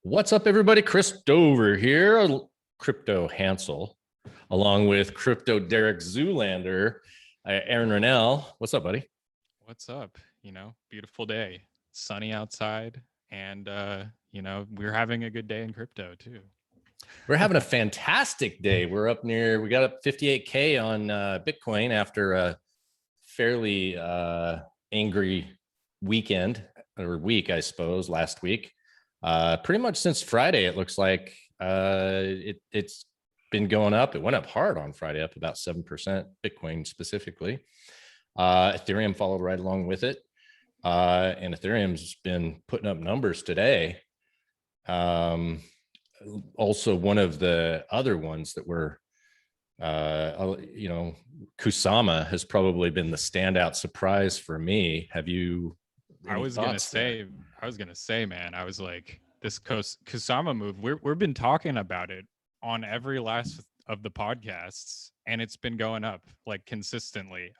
What's up, everybody? Chris Dover here, Crypto Hansel, along with Crypto Derek Zoolander, Aaron Rennell. What's up, buddy? What's up? Beautiful day, sunny outside, and we're having a good day in crypto too. We're having a fantastic day. We got up 58K on Bitcoin after a fairly angry weekend or week, I suppose, last week. Pretty much since Friday, it looks like it's been going up. It went up hard on Friday, up about 7%, Bitcoin specifically. Ethereum followed right along with it. And Ethereum's been putting up numbers today. Also, one of the other ones that were, Kusama has probably been the standout surprise for me. Have you? I was gonna say, man, I was like, this Kusama move. We've been talking about it on every last of the podcasts, and it's been going up like consistently.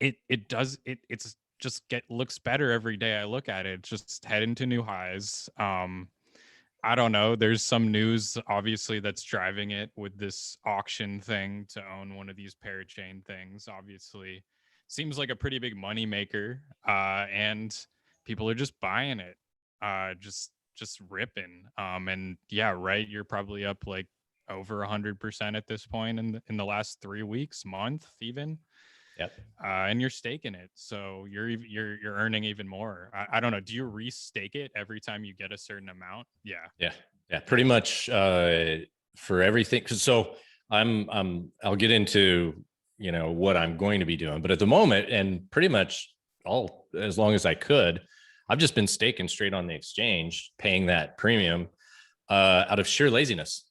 It's just looks better every day I look at it. It's just heading to new highs. I don't know. There's some news, obviously, that's driving it with this auction thing to own one of these parachain things. Obviously, seems like a pretty big money maker, and people are just buying it, just ripping. And yeah, right. You're probably up like over 100% at this point in the last 3 weeks, month even. Yep. And you're staking it, so you're earning even more. I don't know. Do you restake it every time you get a certain amount? Yeah. Pretty much for everything. So I'll get into what I'm going to be doing, but at the moment, and pretty much as long as I could, I've just been staking straight on the exchange, paying that premium out of sheer laziness.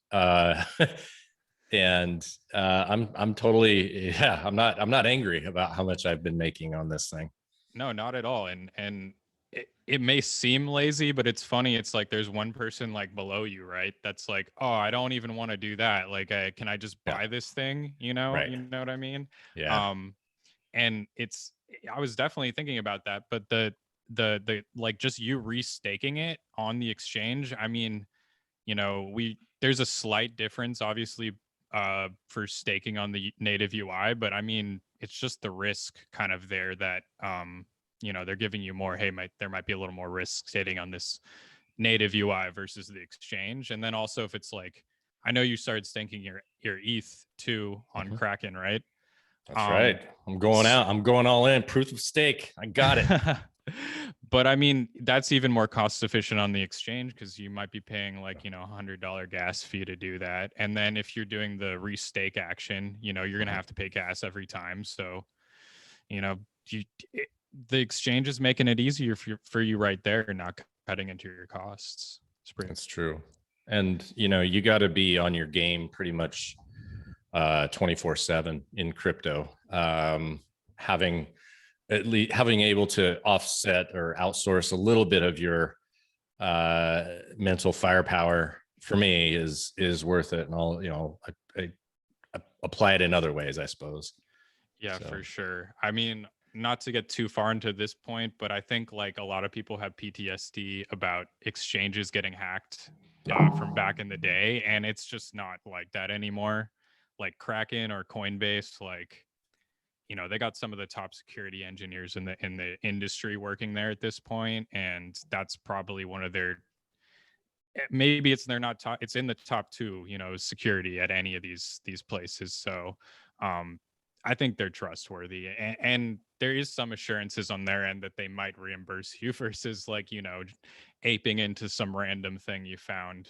And I'm totally, I'm not angry about how much I've been making on this thing. No, not at all. And it may seem lazy, but it's funny. It's like there's one person like below you, right? That's like, oh, I don't even want to do that. Like, can I just buy this thing? Right. You know what I mean? Yeah. And I was definitely thinking about that, but the like just you restaking it on the exchange. I mean, there's a slight difference, obviously, for staking on the native UI, but I mean, it's just the risk kind of there that they're giving you more. Hey, there might be a little more risk sitting on this native UI versus the exchange. And then also, if it's like, I know you started staking your ETH too on Kraken, right? That's right. I'm going all in. Proof of stake. I got it. But I mean, that's even more cost efficient on the exchange because you might be paying like, $100 gas fee to do that. And then if you're doing the restake action, you're going to have to pay gas every time. So, the exchange is making it easier for you right there, not cutting into your costs. That's true. And, you got to be on your game pretty much 24/7 in crypto. Having able to offset or outsource a little bit of your mental firepower for me is worth it. And I'll, I apply it in other ways, I suppose. Yeah, for sure. I mean, not to get too far into this point, but I think like a lot of people have PTSD about exchanges getting hacked from back in the day. And it's just not like that anymore. Like Kraken or Coinbase, like, they got some of the top security engineers in the industry working there at this point, and that's probably one of their, maybe they're not top, it's in the top 2, security at any of these places. So I think they're trustworthy, and there is some assurances on their end that they might reimburse you versus like, aping into some random thing you found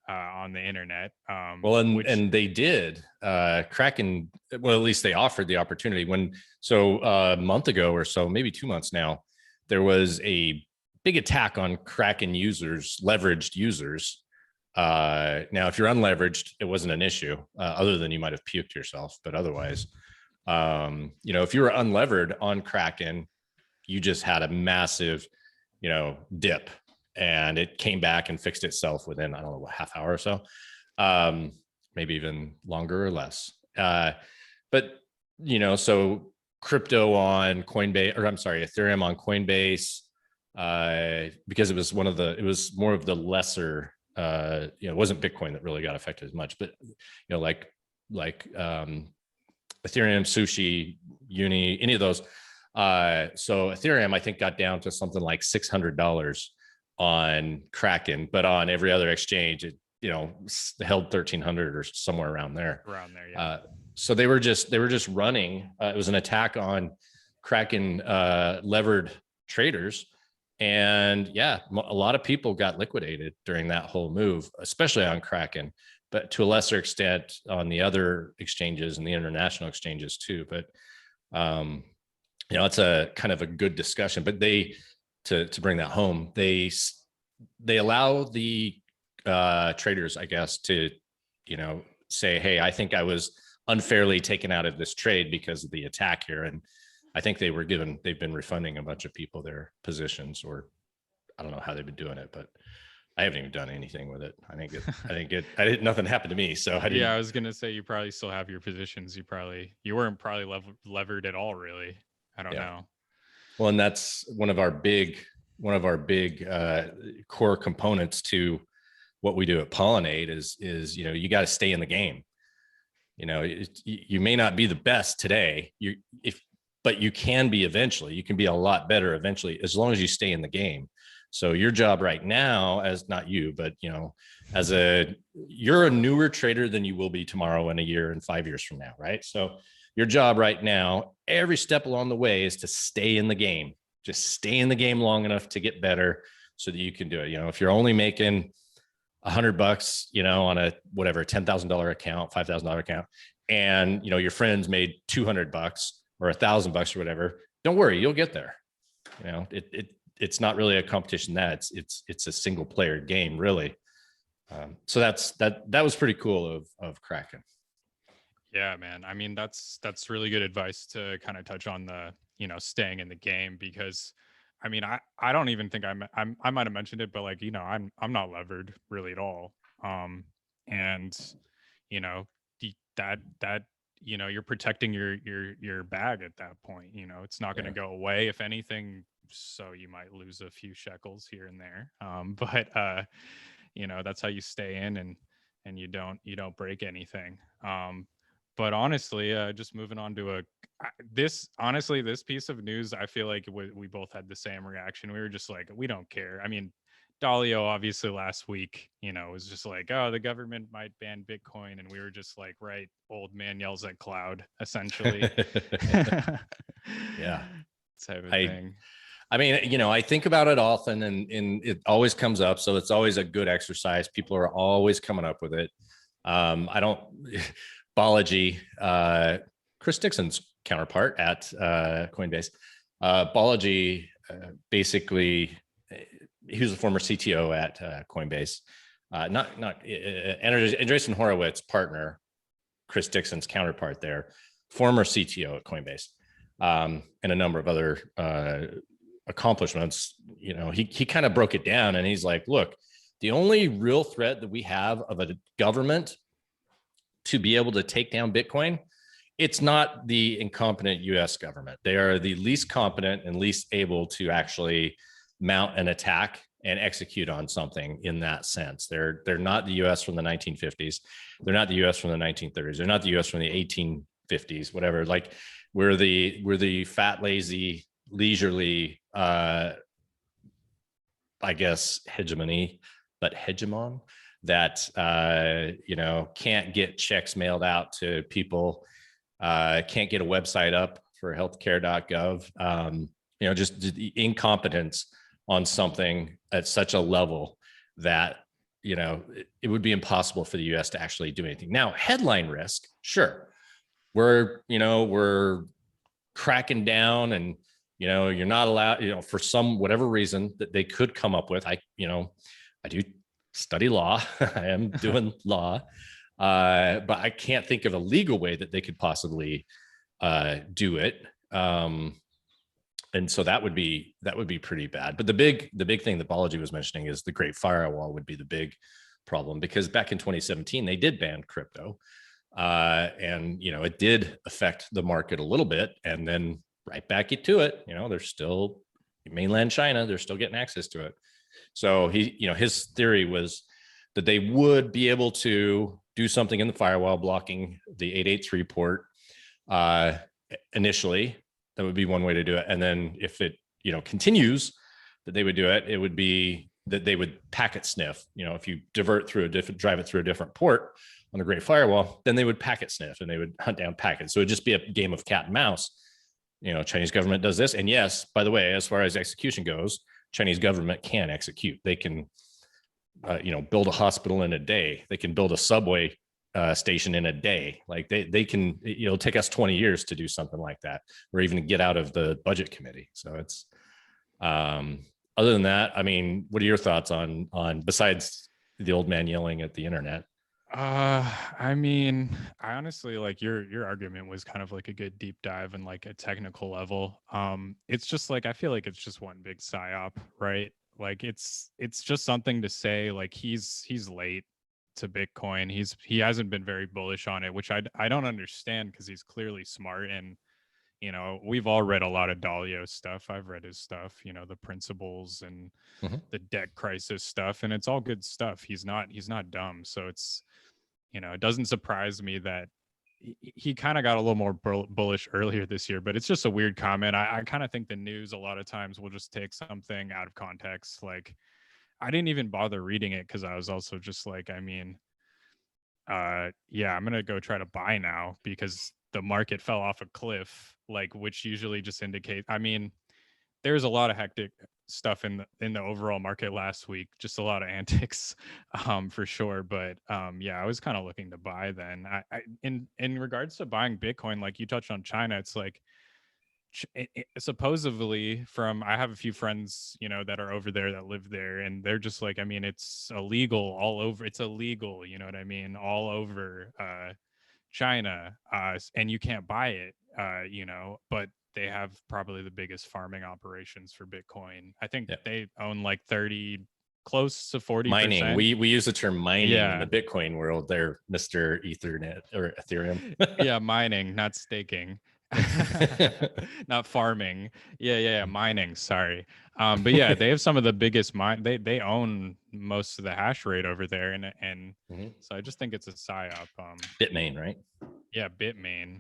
on the internet. And they did. Kraken, well, at least they offered the opportunity a month ago or so, maybe 2 months now, there was a big attack on Kraken users, leveraged users. Now, if you're unleveraged, it wasn't an issue, other than you might have puked yourself, but otherwise, if you were unlevered on Kraken, you just had a massive, dip. And it came back and fixed itself within, I don't know, half hour or so, maybe even longer or less. But, so crypto on Coinbase, or I'm sorry, Ethereum on Coinbase, because it was it was more of the lesser, it wasn't Bitcoin that really got affected as much, but like Ethereum, Sushi, Uni, any of those. So Ethereum, I think, got down to something like $600 on Kraken, but on every other exchange, it held 1,300 or somewhere around there. Yeah. So they were just running. It was an attack on Kraken levered traders, and yeah, a lot of people got liquidated during that whole move, especially on Kraken, but to a lesser extent on the other exchanges and the international exchanges too. But it's a kind of a good discussion. But to bring that home, they allow the traders, I guess, to say, hey, I think I was unfairly taken out of this trade because of the attack here, and I think they've been refunding a bunch of people their positions, or I don't know how they've been doing it, but I haven't even done anything with it. Nothing happened to me. So I was going to say, you probably still have your positions. You weren't probably levered at all, really. I don't know. Well, and that's one of our big core components to what we do at Pollinate is you got to stay in the game. You may not be the best today, but you can be eventually. You can be a lot better eventually, as long as you stay in the game. So your job right now, not you, but you're a newer trader than you will be tomorrow and a year and 5 years from now, right? So your job right now, every step along the way, is to stay in the game. Just stay in the game long enough to get better, so that you can do it. If you're only making $100, on a whatever $10,000 account, $5,000 account, and your friends made $200 or $1,000 or whatever, don't worry, you'll get there. It's not really a competition. It's a single player game, really. So that was pretty cool of Kraken. Yeah, man. I mean, that's really good advice to kind of touch on the staying in the game, because I mean, I don't even think I might have mentioned it, but like, I'm not levered really at all. And that you're protecting your bag at that point. It's not going to go away. If anything, so you might lose a few shekels here and there. But that's how you stay in, and you don't break anything. But honestly, just moving on to this piece of news, I feel like we both had the same reaction. We were just like, we don't care. I mean, Dalio obviously last week, was just like, oh, the government might ban Bitcoin. And we were just like, right, old man yells at cloud, essentially. Yeah. Type of thing. I mean, I think about it often, and it always comes up. So it's always a good exercise. People are always coming up with it. I don't... Balaji, Chris Dixon's counterpart at Coinbase. Balaji, basically, he was a former CTO at Coinbase. Andreessen Horowitz partner, Chris Dixon's counterpart there, former CTO at Coinbase, and a number of other accomplishments. He kind of broke it down, and he's like, look, the only real threat that we have of a government to be able to take down Bitcoin, it's not the incompetent US government. They are the least competent and least able to actually mount an attack and execute on something in that sense. They're not the US from the 1950s. They're not the US from the 1930s. They're not the US from the 1850s, whatever. Like we're the fat, lazy, leisurely, I guess, hegemony, but hegemon that can't get checks mailed out to people, can't get a website up for healthcare.gov. Just the incompetence on something at such a level that it would be impossible for the US to actually do anything. Now, headline risk, sure, we're cracking down, and you're not allowed, for some whatever reason that they could come up with. I do study law. I am doing law, but I can't think of a legal way that they could possibly do it. And so that would be pretty bad. But the big thing that Balaji was mentioning is the Great Firewall would be the big problem, because back in 2017 they did ban crypto, and it did affect the market a little bit, and then right back to it. There's still mainland China, they're still getting access to it. So his theory was that they would be able to do something in the firewall blocking the 883 port initially. That would be one way to do it. And then if it, continues that they would do it, it would be that they would packet sniff. If you drive it through a different port on the Great Firewall, then they would packet sniff and they would hunt down packets. So it'd just be a game of cat and mouse. Chinese government does this. And yes, by the way, as far as execution goes, Chinese government can execute. They can, build a hospital in a day. They can build a subway station in a day. Like they can, it'll take us 20 years to do something like that, or even get out of the budget committee. So it's, other than that, I mean, what are your thoughts on besides the old man yelling at the internet? I mean, I honestly like your argument was kind of like a good deep dive and like a technical level. It's just like I feel like it's just one big psyop, right? Like it's just something to say like he's late to Bitcoin. He hasn't been very bullish on it, which I don't understand because he's clearly smart and we've all read a lot of Dalio stuff. I've read his stuff, the principles and the debt crisis stuff, and it's all good stuff. He's not dumb. So it's, it doesn't surprise me that he kind of got a little more bullish earlier this year, but it's just a weird comment. I kind of think the news a lot of times will just take something out of context. Like I didn't even bother reading it because I was also just like, I mean, yeah, I'm going to go try to buy now because the market fell off a cliff, like, which usually just indicate, I mean, there's a lot of hectic stuff in the overall market last week, just a lot of antics, for sure. But yeah, I was kind of looking to buy then. I in regards to buying Bitcoin, like you touched on China, it's like supposedly from, I have a few friends, that are over there that live there, and they're just like, I mean, it's illegal all over. It's illegal, you know what I mean, all over China, and you can't buy it, but they have probably the biggest farming operations for Bitcoin. I think they own like 30, close to 40%. Mining. We use the term mining in the Bitcoin world. They're Mr. Ethernet or Ethereum. Yeah, mining, not staking. Not farming. Yeah, mining, sorry. But yeah, they have some of the biggest they own most of the hash rate over there, and so I just think it's a psyop. Bitmain, right? Yeah, Bitmain,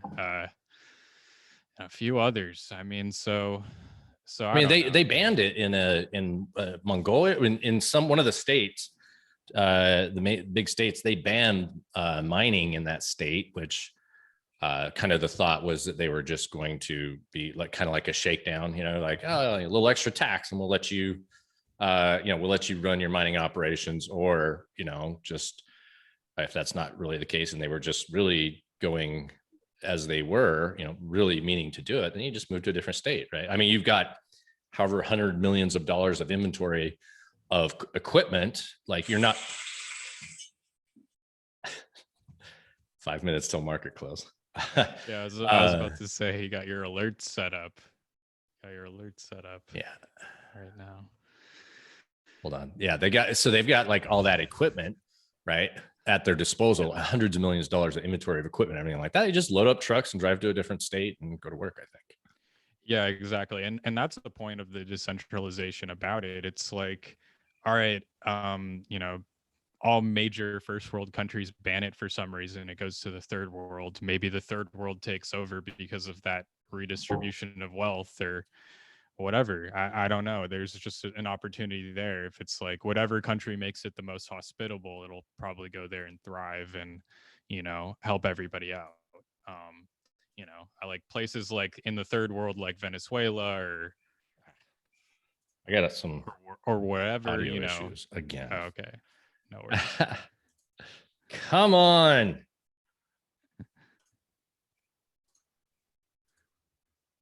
a few others. I mean, so I mean, they banned it in Mongolia, in one of the states, the big states. They banned mining in that state, which kind of the thought was that they were just going to be like kind of like a shakedown, like, oh, a little extra tax, and we'll let you run your mining operations, or just if that's not really the case, and they were just really going as they were, really meaning to do it, then you just move to a different state, right? I mean, you've got however $100 million of inventory of equipment, like you're not 5 minutes till market close. Yeah, I was about to say, you got your alert set up. Yeah, right now. Hold on. Yeah, they've got like all that equipment, right, at their disposal, hundreds of millions of dollars of inventory of equipment, everything like that. You just load up trucks and drive to a different state and go to work, I think. Yeah, exactly. And that's the point of the decentralization about it. It's like, all right, all major first world countries ban it for some reason. It goes to the third world. Maybe the third world takes over because of that redistribution of wealth or whatever. I don't know. There's just an opportunity there. If it's like whatever country makes it the most hospitable, it'll probably go there and thrive and, help everybody out. I like places like in the third world, like Venezuela or I got some or wherever, issues again. Oh, okay. No worries. Come on.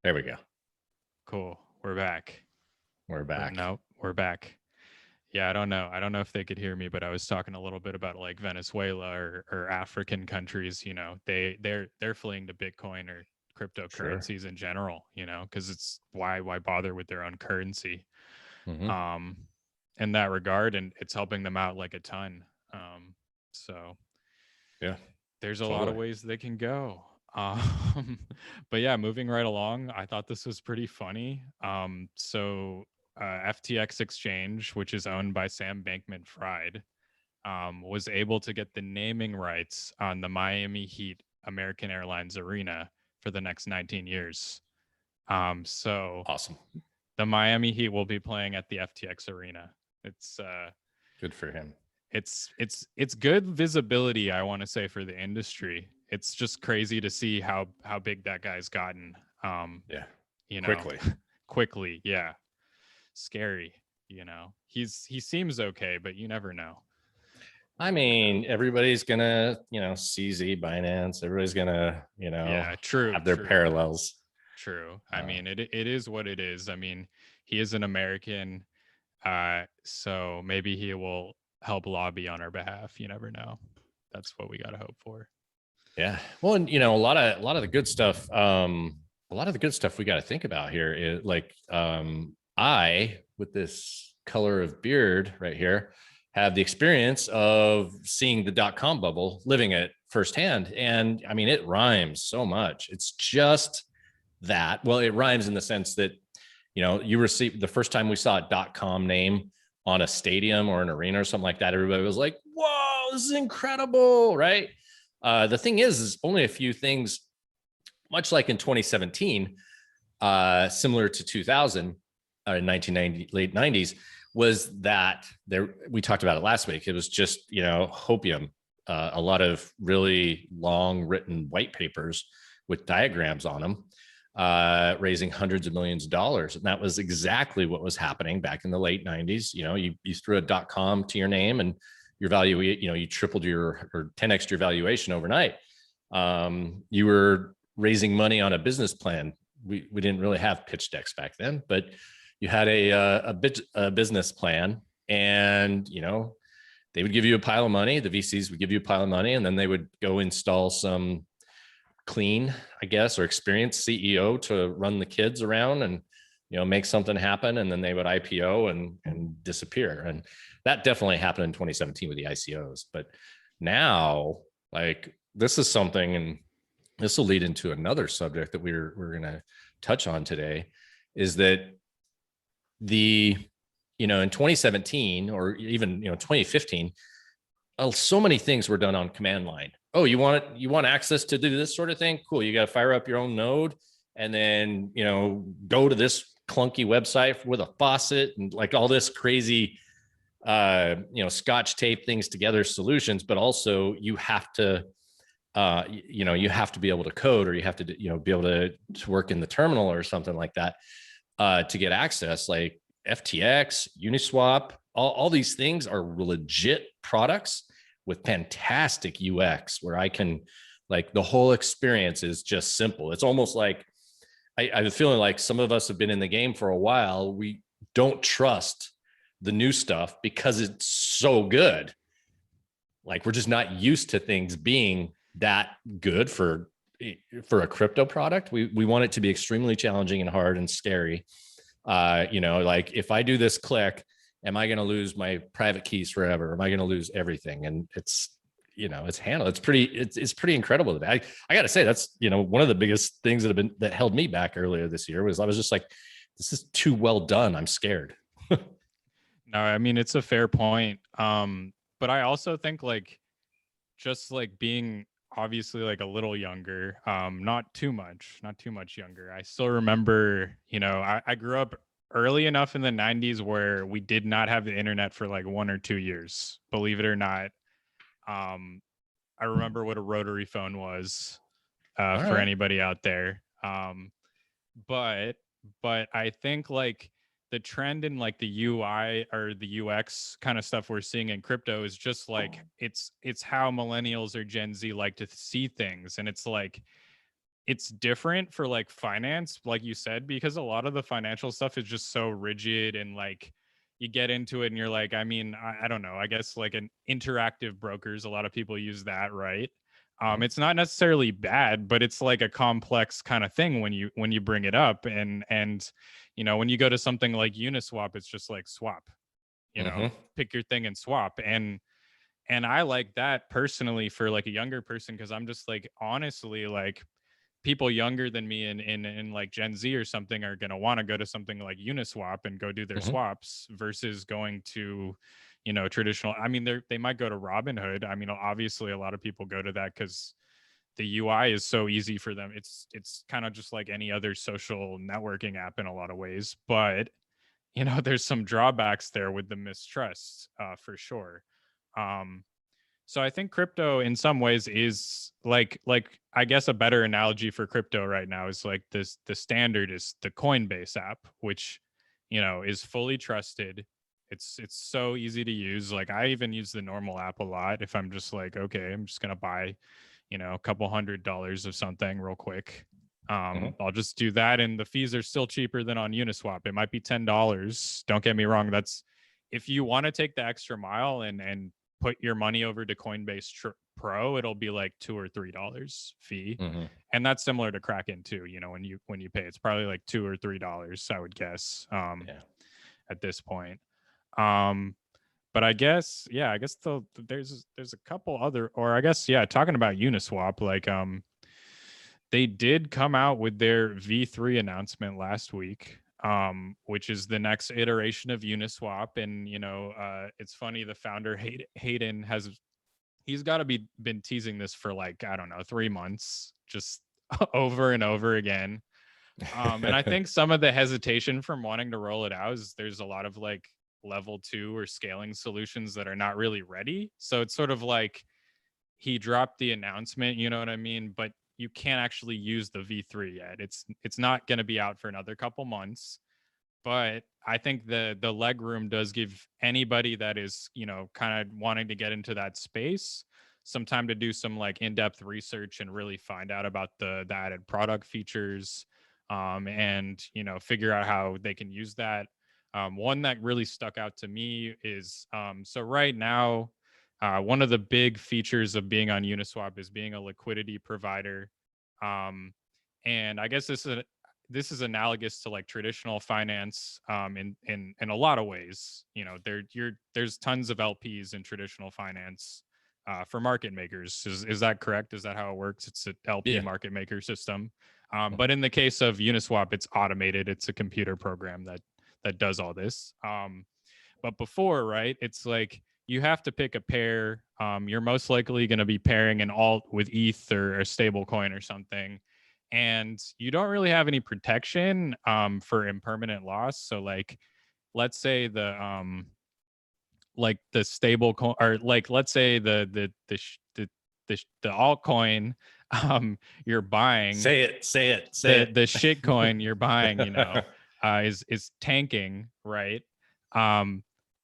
There we go. Cool. We're back. We're back. No, we're back. Yeah, I don't know. I don't know if they could hear me, but I was talking a little bit about like Venezuela or African countries, they're fleeing to Bitcoin or cryptocurrencies in general, because it's why bother with their own currency. In that regard, and it's helping them out like a ton. So yeah, there's a lot of ways they can go. But yeah, moving right along, I thought this was pretty funny. So FTX Exchange, which is owned by Sam Bankman-Fried, was able to get the naming rights on the Miami Heat American Airlines Arena for the next 19 years. So Awesome. the Miami Heat will be playing at the FTX Arena. It's good for him. It's good visibility, I want to say, for the industry. It's just crazy to see how big that guy's gotten. Yeah. You know, quickly. Yeah. Scary. You know, he seems okay, but you never know. I mean, everybody's gonna, CZ, Binance, everybody's gonna, have their parallels. True. I mean, it is what it is. I mean, he is an American, so maybe he will help lobby on our behalf. You never know. That's what we gotta hope for. Yeah. Well, and a lot of the good stuff. A lot of the good stuff we got to think about here is like, I, with this color of beard right here, have the experience of seeing the .com bubble, living it firsthand. And I mean, it rhymes so much. It's just that. Well, it rhymes in the sense that, you receive the first time we saw a .com name on a stadium or an arena or something like that, everybody was like, whoa, this is incredible, right? The thing is only a few things, much like in 2017, similar to 2000, 1990, late 90s, was that there, we talked about it last week. It was just, hopium, a lot of really long written white papers with diagrams on them, raising hundreds of millions of dollars. And that was exactly what was happening back in the late 90s. You threw a .com to your name and your value, you tripled or 10x your valuation overnight. You were raising money on a business plan. We didn't really have pitch decks back then, but you had a business plan, and they would give you a pile of money. The VCs would give you a pile of money, and then they would go install some clean, I guess, or experienced CEO to run the kids around and make something happen, and then they would IPO and disappear. And that definitely happened in 2017 with the ICOs. But now, like, this is something, and this will lead into another subject that we're going to touch on today, is that in 2017 or even 2015, so many things were done on command line. Oh, you want access to do this sort of thing? Cool. You got to fire up your own node and then go to this clunky website with a faucet and like all this crazy scotch tape things together solutions. But also you have to you have to be able to code, or you have to be able to work in the terminal or something like that to get access. Like FTX, Uniswap, all these things are legit products with fantastic UX, where I can, like, the whole experience is just simple. It's almost like I have a feeling like some of us have been in the game for a while. We don't trust the new stuff because it's so good. Like, we're just not used to things being that good for a crypto product. We want it to be extremely challenging and hard and scary. Like, if I do this click, am I going to lose my private keys forever? Am I going to lose everything? And it's handled. It's pretty incredible. I got to say, that's, one of the biggest things that held me back earlier this year was I was just like, this is too well done. I'm scared. No, I mean, it's a fair point. But I also think, like, just like being obviously like a little younger, not too much younger. I still remember, I grew up early enough in the 90s where we did not have the internet for like 1 or 2 years, believe it or not. I remember what a rotary phone was, for anybody out there. But I think, like, the trend in like the UI or the UX kind of stuff we're seeing in crypto is just like, it's how millennials or Gen Z like to see things. And it's like, it's different for like finance, like you said, because a lot of the financial stuff is just so rigid, and like you get into it and you're like, I mean, I don't know, I guess like an interactive brokers, a lot of people use that, right? It's not necessarily bad, but it's like a complex kind of thing when you bring it up. And when you go to something like Uniswap, it's just like swap, pick your thing and swap. And I like that personally for like a younger person, because I'm just like, honestly, like, people younger than me in like Gen Z or something are going to want to go to something like Uniswap and go do their swaps versus going to, you know, traditional. I mean, they might go to Robinhood. I mean, obviously a lot of people go to that because the UI is so easy for them. It's kind of just like any other social networking app in a lot of ways, but you know, there's some drawbacks there with the mistrust, for sure. Um, so I think crypto in some ways is like I guess a better analogy for crypto right now is like this, the standard is the Coinbase app, which, you know, is fully trusted. It's so easy to use. Like I even use the normal app a lot if I'm just like, okay, I'm just gonna buy, you know, a couple $100 of something real quick. I'll just do that, and the fees are still cheaper than on Uniswap. It might be $10. Don't get me wrong. That's if you want to take the extra mile and put your money over to Coinbase Pro, it'll be like $2 or $3 fee, and that's similar to Kraken too. You know, when you pay, it's probably like $2 or $3, I would guess. At this point, but I guess there's a couple other, or I guess talking about Uniswap, like they did come out with their V3 announcement last week, which is the next iteration of Uniswap. And, you know, it's funny, the founder, Hayden, he's got to be been teasing this for like, I don't know, 3 months, just over and over again. And I think some of the hesitation from wanting to roll it out is there's a lot of like level 2 or scaling solutions that are not really ready. So it's sort of like he dropped the announcement, you know what I mean? But you can't actually use the V3 yet. It's not going to be out for another couple months. But I think the leg room does give anybody that is, you know, kind of wanting to get into that space some time to do some like in-depth research and really find out about the added product features, and, you know, figure out how they can use that. One that really stuck out to me is, so right now, one of the big features of being on Uniswap is being a liquidity provider. And I guess this is analogous to like traditional finance, in a lot of ways. You know, there's tons of LPs in traditional finance, for market makers. Is that correct? Is that how it works? It's an LP market maker system. But in the case of Uniswap, it's automated. It's a computer program that does all this. But before, right, it's like you have to pick a pair. You're most likely going to be pairing an alt with ETH or a stable coin or something. And you don't really have any protection, for impermanent loss. So like, let's say like the stable coin, or like, let's say the altcoin, you're buying, say it. The shit coin you're buying, you know, is tanking, right?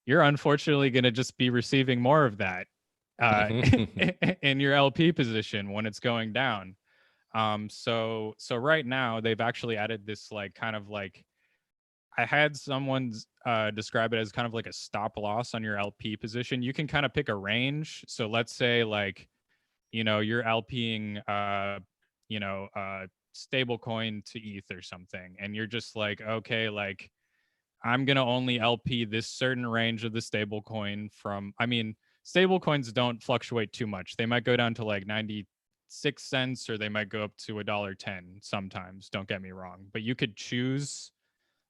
You're unfortunately going to just be receiving more of that, in your LP position when it's going down. So right now they've actually added this like kind of like, I had someone describe it as kind of like a stop loss on your LP position. You can kind of pick a range. So let's say like, you know, you're LPing, you know, stable coin to ETH or something, and you're just like, okay, like I'm gonna only LP this certain range of the stable coin from. I mean, stable coins don't fluctuate too much. They might go down to like 96 cents, or they might go up to $1.10 sometimes. Don't get me wrong, but you could choose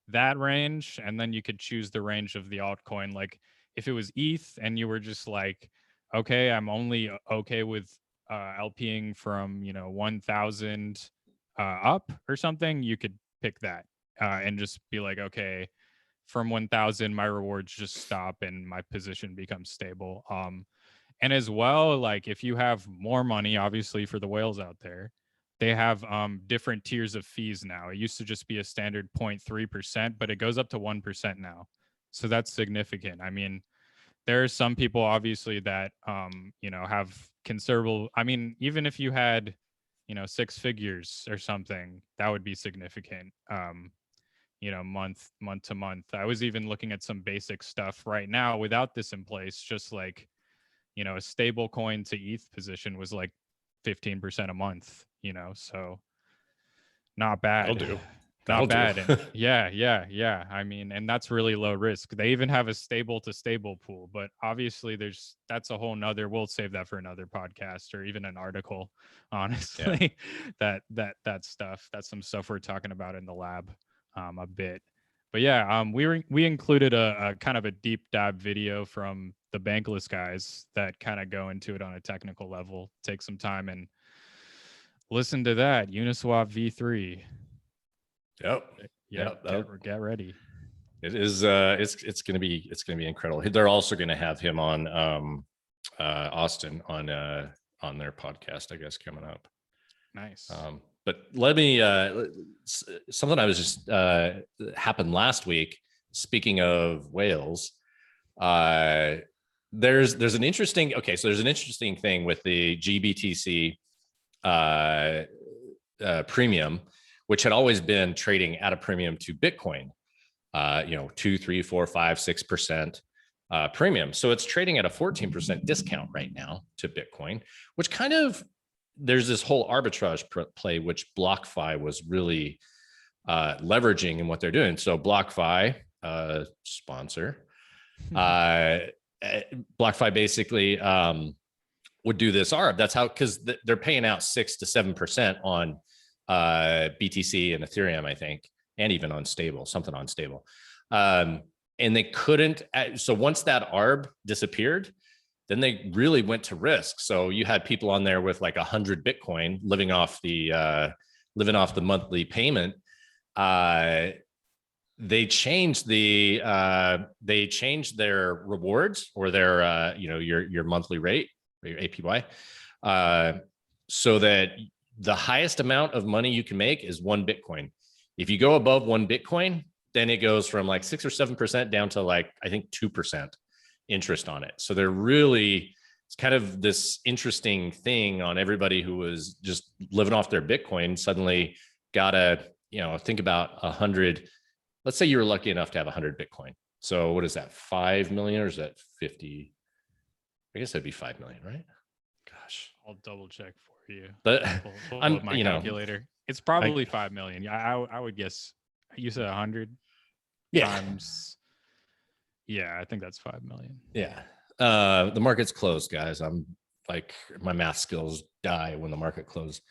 that range, and then you could choose the range of the altcoin. Like if it was ETH and you were just like, okay, I'm only okay with LPing from, you know, 1,000 up or something, you could pick that, and just be like, okay, from 1,000 my rewards just stop and my position becomes stable. And as well, like if you have more money, obviously for the whales out there, they have different tiers of fees now. It used to just be a standard 0.3%, but it goes up to 1% now. So that's significant. I mean, there are some people obviously that you know, have considerable, I mean, even if you had, you know, 6 figures or something, that would be significant. You know, month to month. I was even looking at some basic stuff right now without this in place, just like, you know, a stable coin to ETH position was like 15% a month, you know, so not bad. That'll do. Not bad. And yeah. I mean, and that's really low risk. They even have a stable to stable pool, but obviously that's a whole nother, we'll save that for another podcast or even an article, honestly. That stuff, that's some stuff we're talking about in the lab a bit. But yeah, we included a kind of a deep dive video from the Bankless guys that kind of go into it on a technical level. Take some time and listen to that. Uniswap v3. Yep. Yeah, get ready. It is. It's gonna be incredible. They're also gonna have him on Austin on their podcast, I guess, coming up. Nice. But let me something I was just happened last week. Speaking of whales, there's an interesting thing with the GBTC premium, which had always been trading at a premium to Bitcoin, 2, 3, 4, 5, 6% premium. So it's trading at a 14% discount right now to Bitcoin, which kind of, there's this whole arbitrage play, which Blockfi was really leveraging in what they're doing. So Blockfi, sponsor, Blockfi basically would do this arb. That's how, because they're paying out 6 to 7% on BTC and Ethereum, I think, and even on something unstable. And they couldn't. So once that arb disappeared, then they really went to risk. So you had people on there with like 100 Bitcoin living off the monthly payment. They changed their rewards, or their your monthly rate, or your APY, so that the highest amount of money you can make is 1 Bitcoin. If you go above 1 Bitcoin, then it goes from like 6 or 7% down to like, I think 2% interest on it. So it's kind of this interesting thing on everybody who was just living off their Bitcoin suddenly gotta, think about 100. Let's say you were lucky enough to have 100 Bitcoin. So what is that? 5 million, or is that 50? I guess that'd be 5 million, right? Gosh, I'll double check for you. But I'm my calculator. It's probably 5 million. I would guess. You said 100 times. Yeah, I think that's 5 million. Yeah. The market's closed, guys. I'm like, my math skills die when the market closed.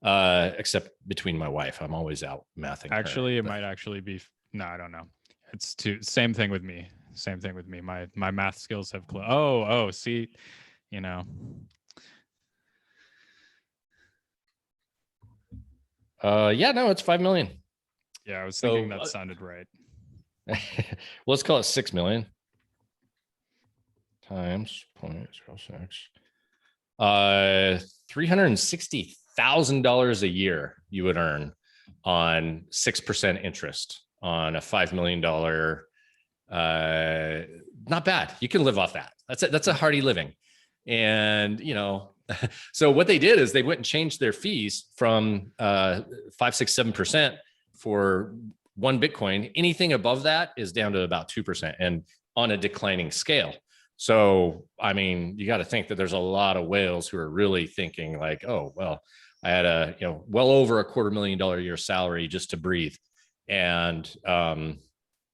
Except between my wife, I'm always out mathing. Actually, it might actually be. No, I don't know. It's same thing with me. My math skills have closed. Oh, see, yeah, no, it's 5 million. Yeah, I was thinking that sounded right. Let's call it 6 million times 0.06. $360,000 a year you would earn on 6% interest on a $5 million. Not bad. You can live off that. That's a hearty living. And, so what they did is they went and changed their fees from 5, 6, 7% for 1 Bitcoin. Anything above that is down to about 2%, and on a declining scale. So, I mean, you got to think that there's a lot of whales who are really thinking like, oh, well, I had well over $250,000 a year salary just to breathe. And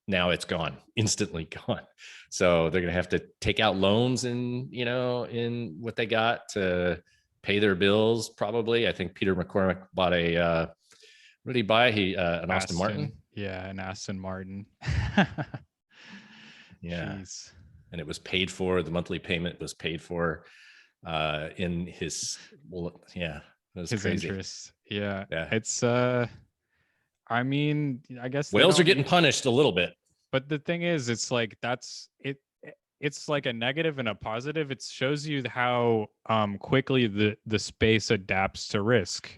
now it's gone, instantly gone. So they're going to have to take out loans in what they got to pay their bills. Probably. I think Peter McCormick bought what did he buy? An Aston Martin. Yeah, an Aston Martin. Yeah. Jeez. And it was paid for. The monthly payment was paid for in his. Well, yeah, it was his crazy. Interest. Yeah. It's. I mean, I guess whales are getting punished a little bit. But the thing is, it's like that's it. It's like a negative and a positive. It shows you how quickly the space adapts to risk.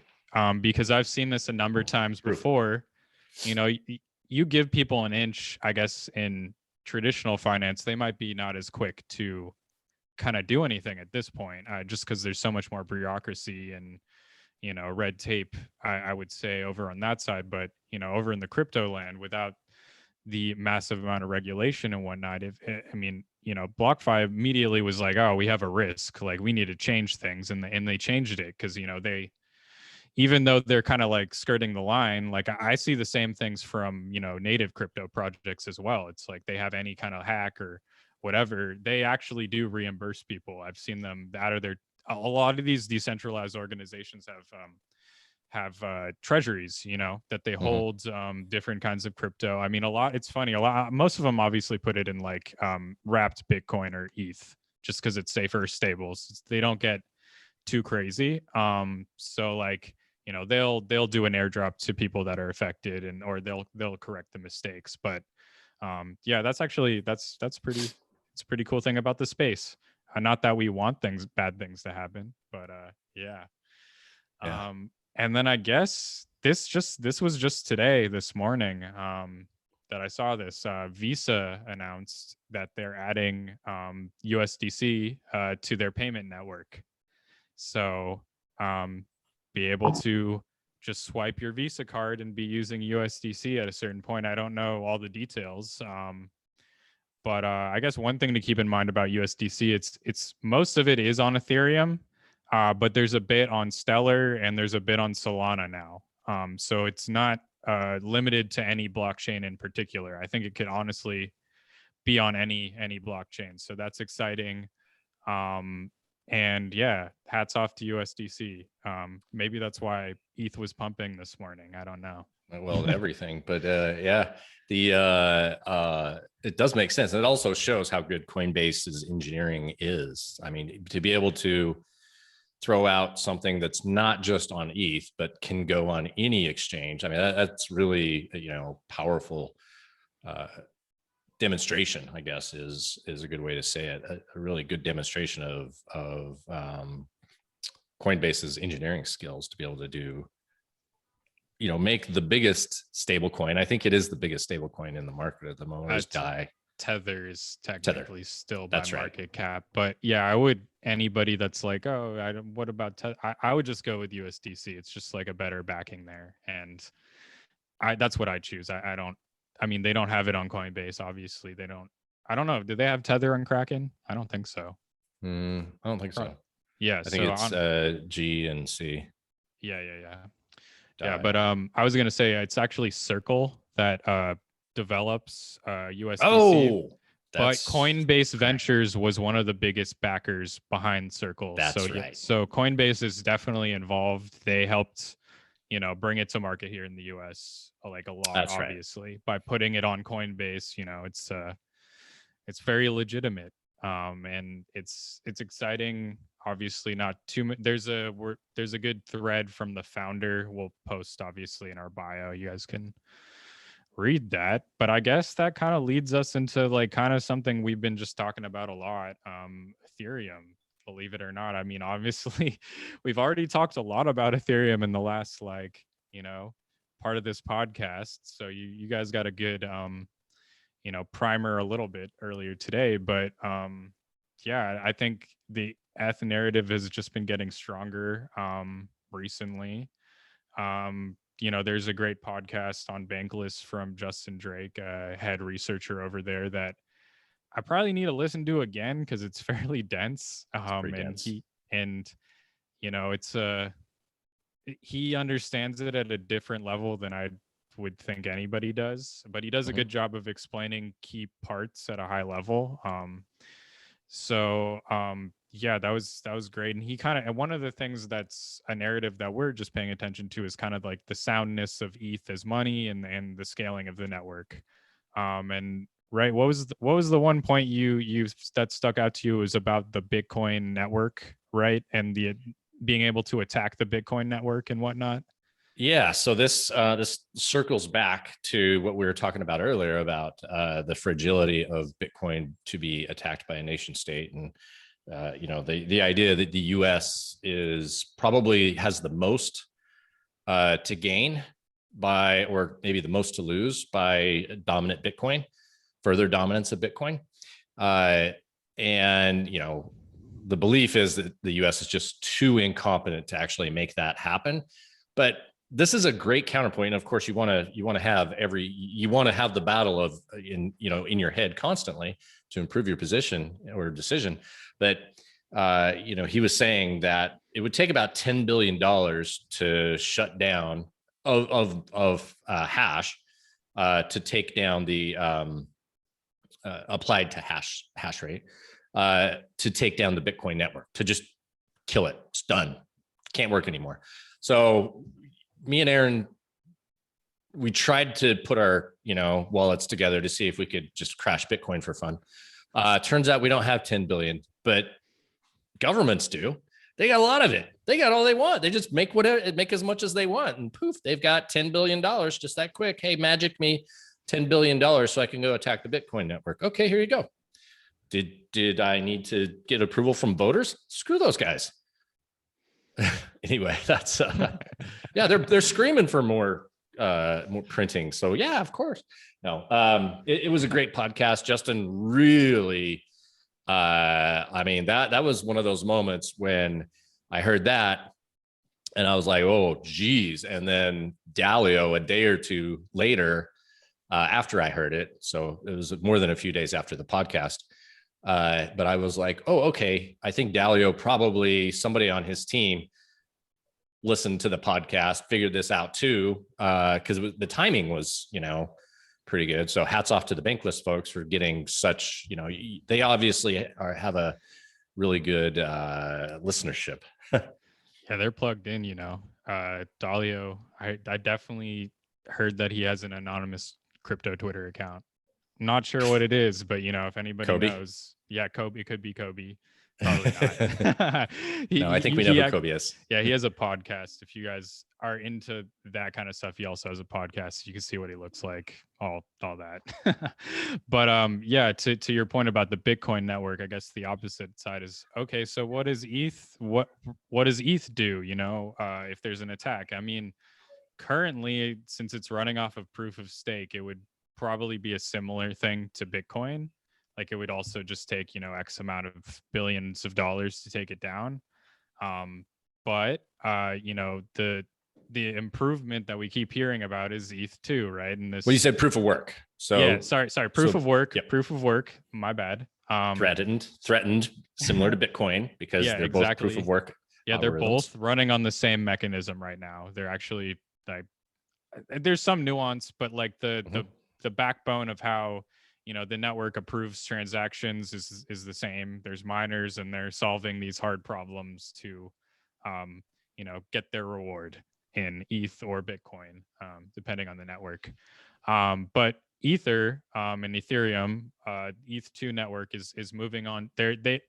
Because I've seen this a number of times before. You give people an inch, I guess, in traditional finance, they might be not as quick to kind of do anything at this point, just because there's so much more bureaucracy and red tape, I would say, over on that side. But over in the crypto land, without the massive amount of regulation and whatnot, BlockFi immediately was like, oh, we have a risk, like we need to change things, and they changed it because even though they're kind of like skirting the line, like I see the same things from, you know, native crypto projects as well. It's like they have any kind of hack or whatever, they actually do reimburse people. I've seen them out of their, a lot of these decentralized organizations have treasuries, you know, that they hold different kinds of crypto. I mean, a lot, it's funny, a lot, most of them obviously put it in like wrapped Bitcoin or ETH, just because it's safer, stable. They don't get too crazy. So like, you know, they'll do an airdrop to people that are affected, and or they'll correct the mistakes. But yeah, that's actually that's pretty, it's a pretty cool thing about the space. Not that we want bad things to happen, but yeah. And then I guess this was just today, this morning, that I saw this. Visa announced that they're adding USDC to their payment network. So be able to just swipe your Visa card and be using USDC at a certain point. I don't know all the details. But I guess one thing to keep in mind about USDC, it's most of it is on Ethereum, but there's a bit on Stellar and there's a bit on Solana now. So it's not limited to any blockchain in particular. I think it could honestly be on any blockchain. So that's exciting. And yeah, hats off to USDC. Maybe that's why ETH was pumping this morning. I don't know. Well, everything, but yeah, it does make sense. And it also shows how good Coinbase's engineering is. I mean, to be able to throw out something that's not just on ETH, but can go on any exchange. I mean, that's really, you know, powerful demonstration, I guess, is a good way to say it. A really good demonstration of Coinbase's engineering skills to be able to do, you know, make the biggest stable coin. I think it is the biggest stable coin in the market at the moment. Tether is technically still by that's market right. cap, but yeah, I would, anybody that's like, oh, I don't, what about I would just go with USDC. It's just like a better backing there, and that's what I choose. I mean, they don't have it on Coinbase, obviously. They don't. I don't know. Do they have Tether and Kraken? I don't think so. I don't think so. Yeah, I think it's G and C. Yeah. Yeah, but I was gonna say it's actually Circle that develops USDC. Oh, but Coinbase Ventures was one of the biggest backers behind Circle. That's right. So Coinbase is definitely involved. They helped, you know, bring it to market here in the US like a lot. That's obviously right. By putting it on Coinbase. You know, it's very legitimate. And it's exciting. Obviously not too much. There's a good thread from the founder. We'll post obviously in our bio. You guys can read that. But I guess that kind of leads us into like kind of something we've been just talking about a lot. Ethereum, believe it or not. I mean, obviously we've already talked a lot about Ethereum in the last, like, you know, part of this podcast. So you guys got a good you know, primer a little bit earlier today, but yeah, I think the ETH narrative has just been getting stronger recently. You know, there's a great podcast on Bankless from Justin Drake, head researcher over there, that I probably need to listen to again because it's fairly dense. Dense. And you know, it's he understands it at a different level than I would think anybody does, but he does a good job of explaining key parts at a high level. Yeah, that was great. And he kind of, and one of the things that's a narrative that we're just paying attention to is kind of like the soundness of ETH as money and the scaling of the network. And right, what was the one point you that stuck out to you was about the Bitcoin network, right? And the being able to attack the Bitcoin network and whatnot. Yeah, so this circles back to what we were talking about earlier about the fragility of Bitcoin to be attacked by a nation state, and you know, the idea that the U.S. is probably has the most to gain by, or maybe the most to lose by dominant Bitcoin, further dominance of Bitcoin, and you know, the belief is that the U.S. is just too incompetent to actually make that happen, but this is a great counterpoint. And of course, you want to have the battle of in your head constantly to improve your position or decision. But he was saying that it would take about $10 billion to shut down of hash to take down the applied to hash rate to take down the Bitcoin network, to just kill it. It's done. Can't work anymore. So me and Aaron, we tried to put our wallets together to see if we could just crash Bitcoin for fun. Turns out we don't have 10 billion, but governments do. They got a lot of it. They got all they want. They just make as much as they want, and poof, they've got $10 billion just that quick. Hey, magic me $10 billion so I can go attack the Bitcoin network. Okay, here you go. Did I need to get approval from voters? Screw those guys. Anyway, that's yeah, they're screaming for more printing. So yeah, of course. No, it was a great podcast. Justin really, I mean, that was one of those moments when I heard that and I was like, oh geez. And then Dalio a day or two later, after I heard it, so it was more than a few days after the podcast, but I was like, oh, okay, I think Dalio, probably somebody on his team, listened to the podcast, figured this out too, because the timing was, pretty good. So hats off to the Bankless folks for getting such, they obviously have a really good listenership. Yeah, they're plugged in, Dalio, I definitely heard that he has an anonymous crypto Twitter account. Not sure what it is, but if anybody Kobe? knows, yeah, Kobe, it could be Kobe. Probably not. No, I think we know who Kobe is. Yeah, he has a podcast. If you guys are into that kind of stuff, he also has a podcast. You can see what he looks like, all that. But yeah, to your point about the Bitcoin network, I guess the opposite side is, okay, so what is ETH? What does ETH do? If there's an attack? I mean, currently, since it's running off of proof of stake, it would probably be a similar thing to Bitcoin. Like, it would also just take, X amount of billions of dollars to take it down. But the improvement that we keep hearing about is ETH2, right? And this. Well, you said proof of work. So yeah, sorry, proof of work. Yep. Proof of work. My bad. Threatened, similar to Bitcoin, because they're both proof of work. Yeah, they're both running on the same mechanism right now. They're actually there's some nuance, but like the backbone of how the network approves transactions is the same. There's miners, and they're solving these hard problems to get their reward in ETH or Bitcoin, depending on the network. But Ether and Ethereum, ETH2 network is moving on. They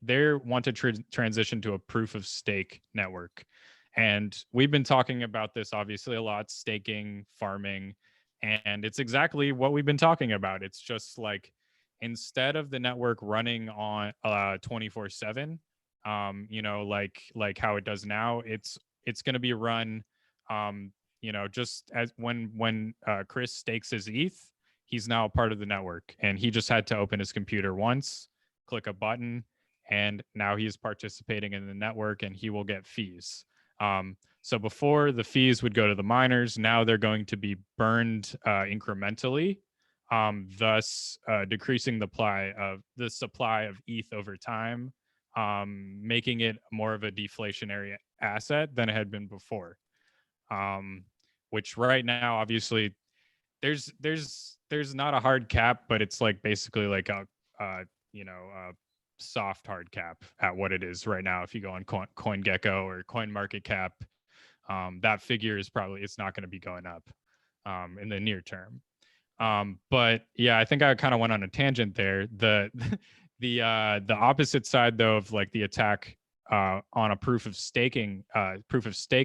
want to transition to a proof of stake network. And we've been talking about this obviously a lot, staking, farming, and it's exactly what we've been talking about. It's just like, instead of the network running on 24/7, like how it does now, it's going to be run, just as when Chris stakes his ETH, he's now a part of the network, and he just had to open his computer once, click a button, and now he's participating in the network, and he will get fees. So before, the fees would go to the miners. Now they're going to be burned incrementally, thus decreasing the supply of ETH over time, making it more of a deflationary asset than it had been before. Which right now, obviously, there's not a hard cap, but it's like basically like a soft hard cap at what it is right now. If you go on CoinGecko or CoinMarketCap, that figure is it's not going to be going up in the near term. But yeah, I think I kind of went on a tangent there. The opposite side, though, of like the attack on a proof of stake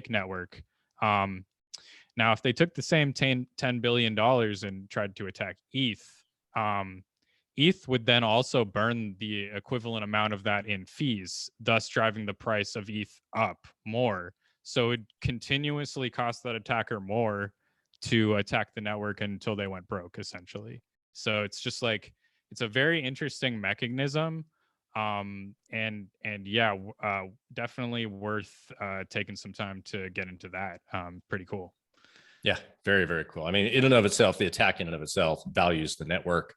network. Now, if they took the same $10 billion and tried to attack ETH, ETH would then also burn the equivalent amount of that in fees, thus driving the price of ETH up more. So it continuously cost that attacker more to attack the network until they went broke, essentially. So it's just like, it's a very interesting mechanism. And yeah, definitely worth taking some time to get into that. Pretty cool. Yeah, very, very cool. I mean, in and of itself, the attack in and of itself values the network,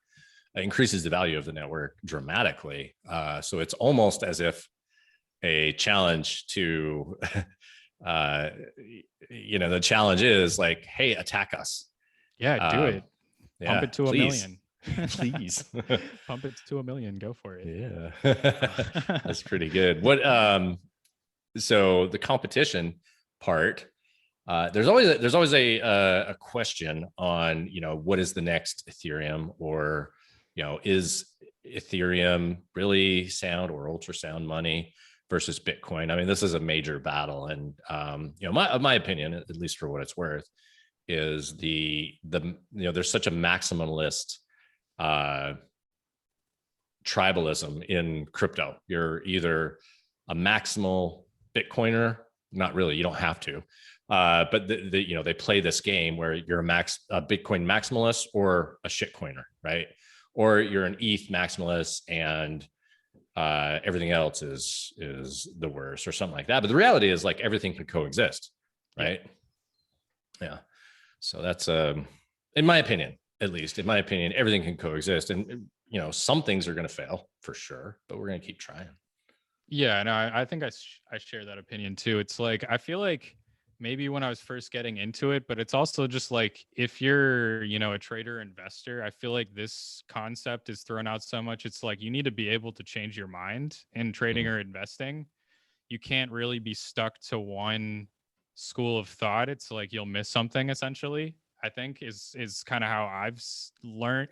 increases the value of the network dramatically. So it's almost as if a challenge to, the challenge is like, hey, attack us. Yeah, do it. Pump it to please. $1 million. Please. Pump it to $1 million. Go for it. Yeah. That's pretty good. So the competition part, there's always a question on, what is the next Ethereum, or, is Ethereum really sound or ultrasound money versus Bitcoin? I mean, this is a major battle. And, my opinion, at least for what it's worth, is there's such a maximalist tribalism in crypto. You're either a maximal Bitcoiner, not really, you don't have to, but they play this game where you're a Bitcoin maximalist or a shitcoiner, right? Or you're an ETH maximalist and everything else is the worst or something like that. But the reality is, like, everything can coexist, right? Yeah. So that's in my opinion, everything can coexist, and some things are going to fail for sure, but we're going to keep trying. Yeah, no, I think I share that opinion too. It's like, I feel like maybe when I was first getting into it, but it's also just like, if you're, a trader investor, I feel like this concept is thrown out so much. It's like, you need to be able to change your mind in trading or investing. You can't really be stuck to one school of thought. It's like you'll miss something, essentially, I think is kind of how I've learned.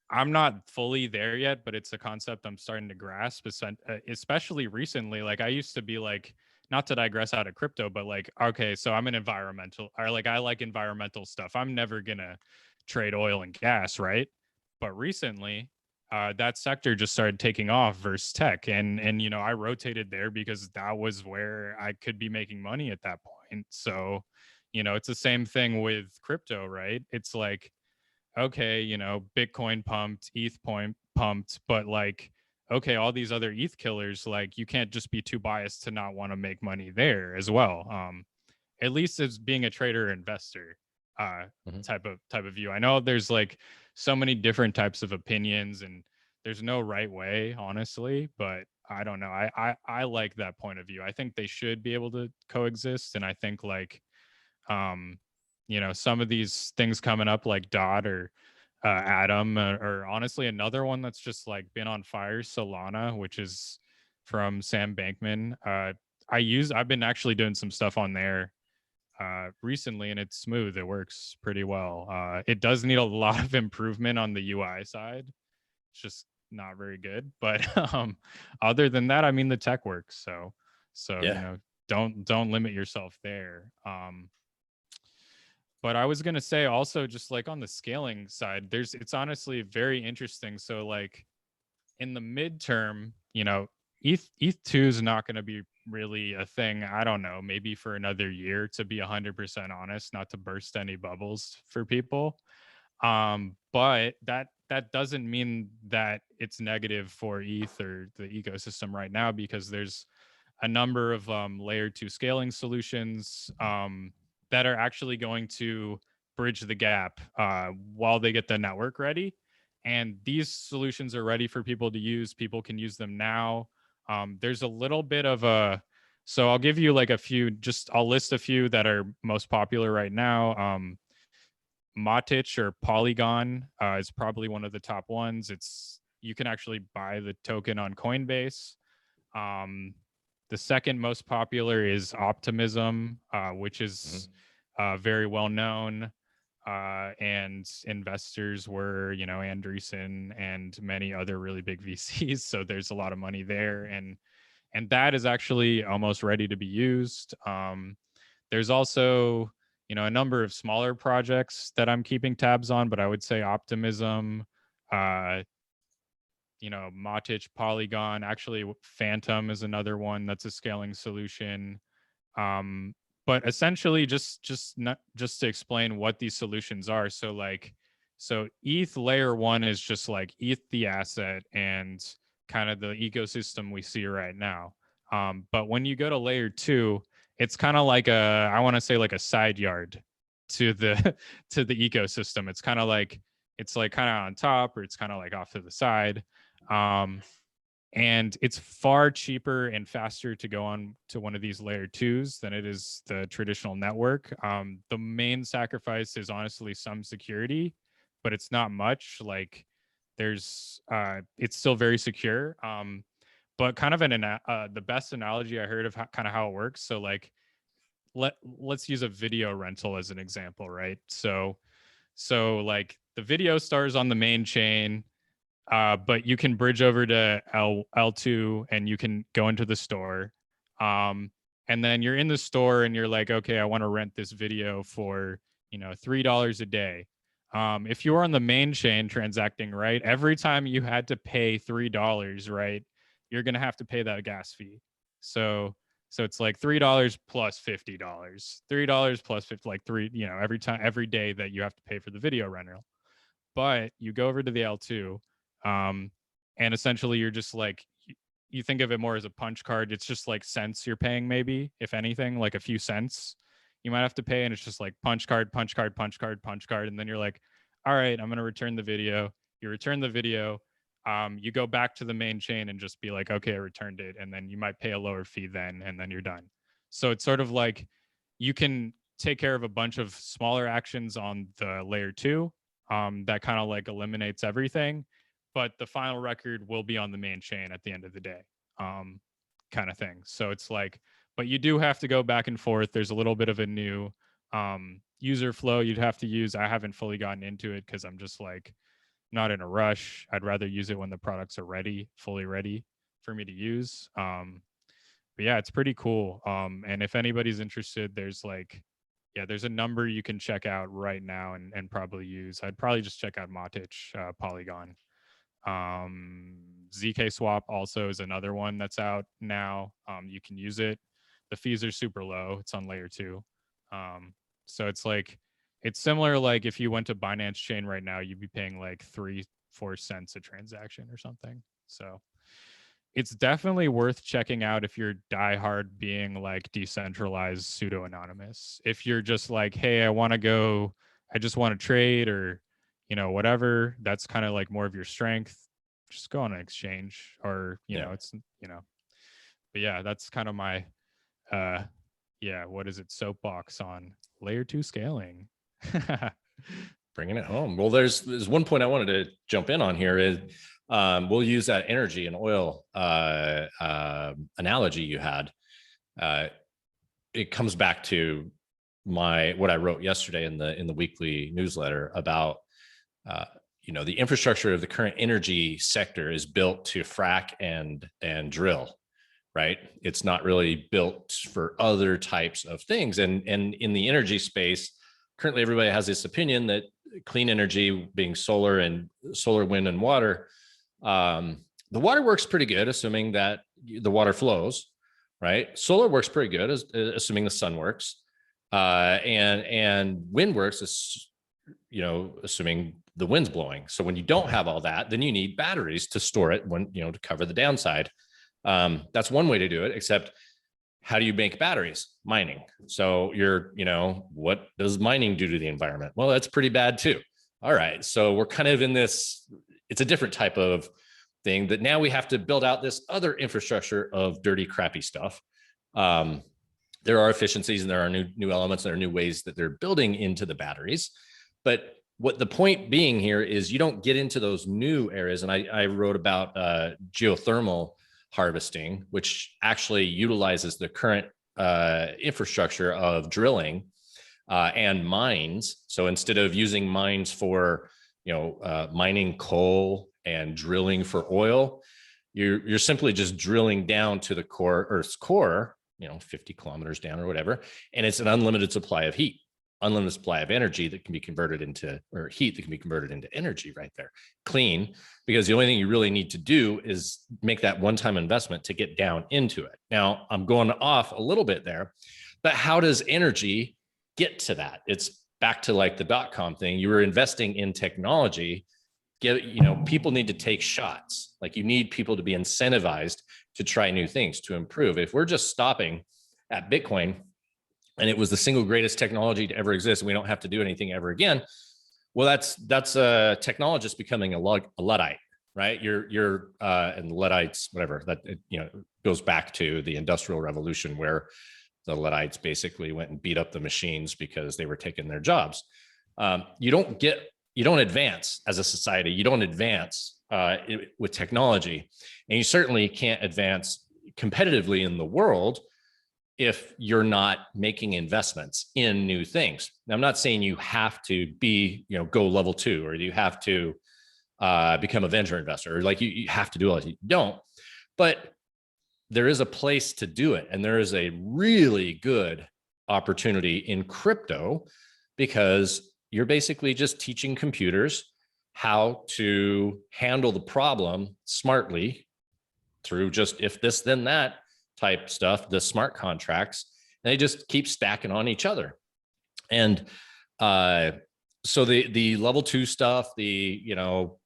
I'm not fully there yet, but it's a concept I'm starting to grasp, especially recently. Like, I used to be like, not to digress out of crypto, but like, okay, so I'm an environmental, or like, I like environmental stuff. I'm never going to trade oil and gas, right? But recently, that sector just started taking off versus tech. And I rotated there because that was where I could be making money at that point. So, it's the same thing with crypto, right? It's like, okay, Bitcoin pumped, ETH pumped, but like, okay, all these other ETH killers, like, you can't just be too biased to not want to make money there as well. At least as being a trader or investor type of view. I know there's like so many different types of opinions, and there's no right way, honestly, but I don't know. I like that point of view. I think they should be able to coexist, and I think like some of these things coming up like Dot or Atom, or honestly another one that's just like been on fire, Solana, which is from Sam Bankman. I've been actually doing some stuff on there recently, and it's smooth. It works pretty well. It does need a lot of improvement on the UI side. It's just not very good, but other than that, I mean, the tech works. So Yeah. Don't limit yourself there. But I was gonna say also, just like on the scaling side, it's honestly very interesting. So like in the midterm, ETH2 is not going to be really a thing. I don't know, maybe for another year, to be 100% honest, not to burst any bubbles for people. But that doesn't mean that it's negative for ETH or the ecosystem right now, because there's a number of layer 2 scaling solutions that are actually going to bridge the gap while they get the network ready. And these solutions are ready for people to use. People can use them now. There's a little bit of so I'll give you like I'll list a few that are most popular right now. Matic or Polygon is probably one of the top ones. You can actually buy the token on Coinbase. The second most popular is Optimism, which is very well known. And investors were, Andreessen and many other really big VCs. So there's a lot of money there. And that is actually almost ready to be used. There's also, a number of smaller projects that I'm keeping tabs on, but I would say Optimism, Matic, Polygon, actually Phantom is another one that's a scaling solution. But essentially just to explain what these solutions are. So ETH layer 1 is just like ETH the asset and kind of the ecosystem we see right now. But when you go to layer 2, it's kind of like I want to say like a side yard to the to the ecosystem. It's kind of like kind of on top, or it's kind of like off to the side. And it's far cheaper and faster to go on to one of these layer 2s than it is the traditional network. The main sacrifice is honestly some security, but it's not much. Like there's, it's still very secure. But kind of the best analogy I heard of kind of how it works. So like, let's use a video rental as an example, right? So like the video stars on the main chain, but you can bridge over to L2 and you can go into the store. And then you're in the store and you're like, okay, I want to rent this video for, $3 a day. If you were on the main chain transacting, right, every time you had to pay $3, right, you're going to have to pay that gas fee. So it's like $3 plus $50, $3 plus 50, like every day that you have to pay for the video rental. But you go over to the L2, and essentially you're just like, you think of it more as a punch card. It's just like cents you're paying, maybe, if anything, like a few cents you might have to pay. And it's just like punch card, punch card, punch card, punch card. And then you're like, all right, I'm going to return the video. You return the video. You go back to the main chain and just be like, okay, I returned it. And then you might pay a lower fee then, and then you're done. So it's sort of like you can take care of a bunch of smaller actions on the layer 2. That kind of like eliminates everything, but the final record will be on the main chain at the end of the day, kind of thing. So it's like, but you do have to go back and forth. There's a little bit of a new user flow you'd have to use. I haven't fully gotten into it because I'm just like not in a rush. I'd rather use it when the products are ready, fully ready for me to use. But yeah, it's pretty cool. And if anybody's interested, there's a number you can check out right now and probably use. I'd probably just check out Matic, Polygon. ZK Swap also is another one that's out now. You can use it. The fees are super low. It's on layer 2. So it's similar. Like if you went to Binance Chain right now, you'd be paying like 3-4 cents a transaction or something. So it's definitely worth checking out if you're diehard being like decentralized, pseudo anonymous. If you're just like, hey, I just want to trade, or whatever, that's kind of like more of your strength. Just go on an exchange, or but yeah, that's kind of my what is it, soapbox on layer 2 scaling. Bringing it home. Well, there's one point I wanted to jump in on here is we'll use that energy and oil analogy you had. It comes back to what I wrote yesterday in the weekly newsletter about the infrastructure of the current energy sector is built to frack and drill, right? It's not really built for other types of things. And in the energy space, currently everybody has this opinion that clean energy, being solar, wind, and water, the water works pretty good, assuming that the water flows, right? Solar works pretty good, assuming the sun works, and wind works, assuming the wind's blowing. So when you don't have all that, then you need batteries to store it to cover the downside. That's one way to do it, except how do you make batteries? Mining. So what does mining do to the environment? Well, that's pretty bad too. All right. So we're kind of in this, it's a different type of thing that now we have to build out this other infrastructure of dirty, crappy stuff. There are efficiencies and there are new elements, and there are new ways that they're building into the batteries. But what the point being here is you don't get into those new areas. And I wrote about geothermal harvesting, which actually utilizes the current infrastructure of drilling and mines. So instead of using mines for mining coal and drilling for oil, you're simply just drilling down to the Earth's core, 50 kilometers down or whatever, and it's an unlimited supply of heat, unlimited supply of energy that can be converted into, or heat that can be converted into energy right there, clean, because the only thing you really need to do is make that one-time investment to get down into it. Now, I'm going off a little bit there, but how does energy get to that? It's back to like the .com thing. You were investing in technology. People need to take shots. Like you need people to be incentivized to try new things, to improve. If we're just stopping at Bitcoin and it was the single greatest technology to ever exist, and we don't have to do anything ever again, well, that's a technologist becoming a Luddite. right? You're and Luddites, whatever that, goes back to the Industrial Revolution, where the Luddites basically went and beat up the machines because they were taking their jobs. You don't advance as a society. You don't advance with technology, and you certainly can't advance competitively in the world if you're not making investments in new things. Now, I'm not saying you have to be, go level 2, or you have to become a venture investor, or like you have to do all that. You don't, but there is a place to do it. And there is a really good opportunity in crypto, because you're basically just teaching computers how to handle the problem smartly through just if this, then that type stuff, the smart contracts, and they just keep stacking on each other. And so the level 2 stuff, the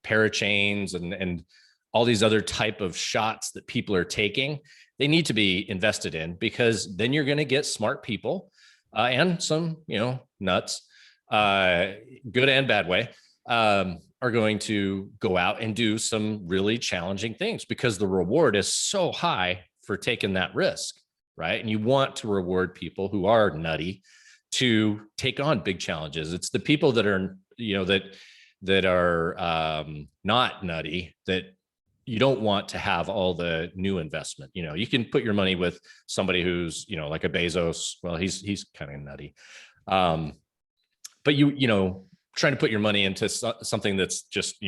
parachains and all these other type of shots that people are taking, they need to be invested in, because then you're going to get smart people and some nuts, good and bad way, are going to go out and do some really challenging things, because the reward is so high for taking that risk, right? And you want to reward people who are nutty to take on big challenges. It's the people that are, that are not nutty, that you don't want to have all the new investment. You can put your money with somebody who's, like a Bezos. Well, he's kind of nutty. But trying to put your money into something that's just,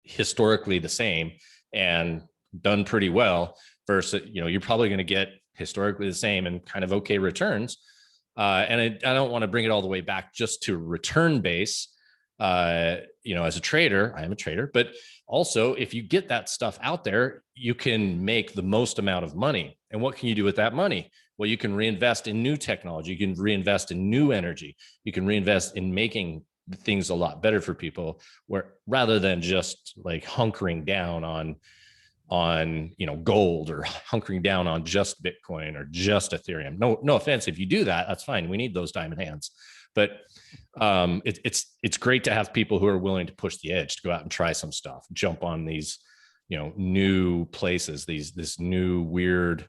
historically the same and done pretty well, versus, you're probably going to get historically the same and kind of okay returns. And I don't want to bring it all the way back just to return base. As a trader, I am a trader, but also if you get that stuff out there, you can make the most amount of money. And what can you do with that money? Well, you can reinvest in new technology. You can reinvest in new energy. You can reinvest in making things a lot better for people, where rather than just like hunkering down on gold, or hunkering down on just Bitcoin or just Ethereum. No offense. If you do that, that's fine. We need those diamond hands. But it's great to have people who are willing to push the edge, to go out and try some stuff, jump on these, new places, this new weird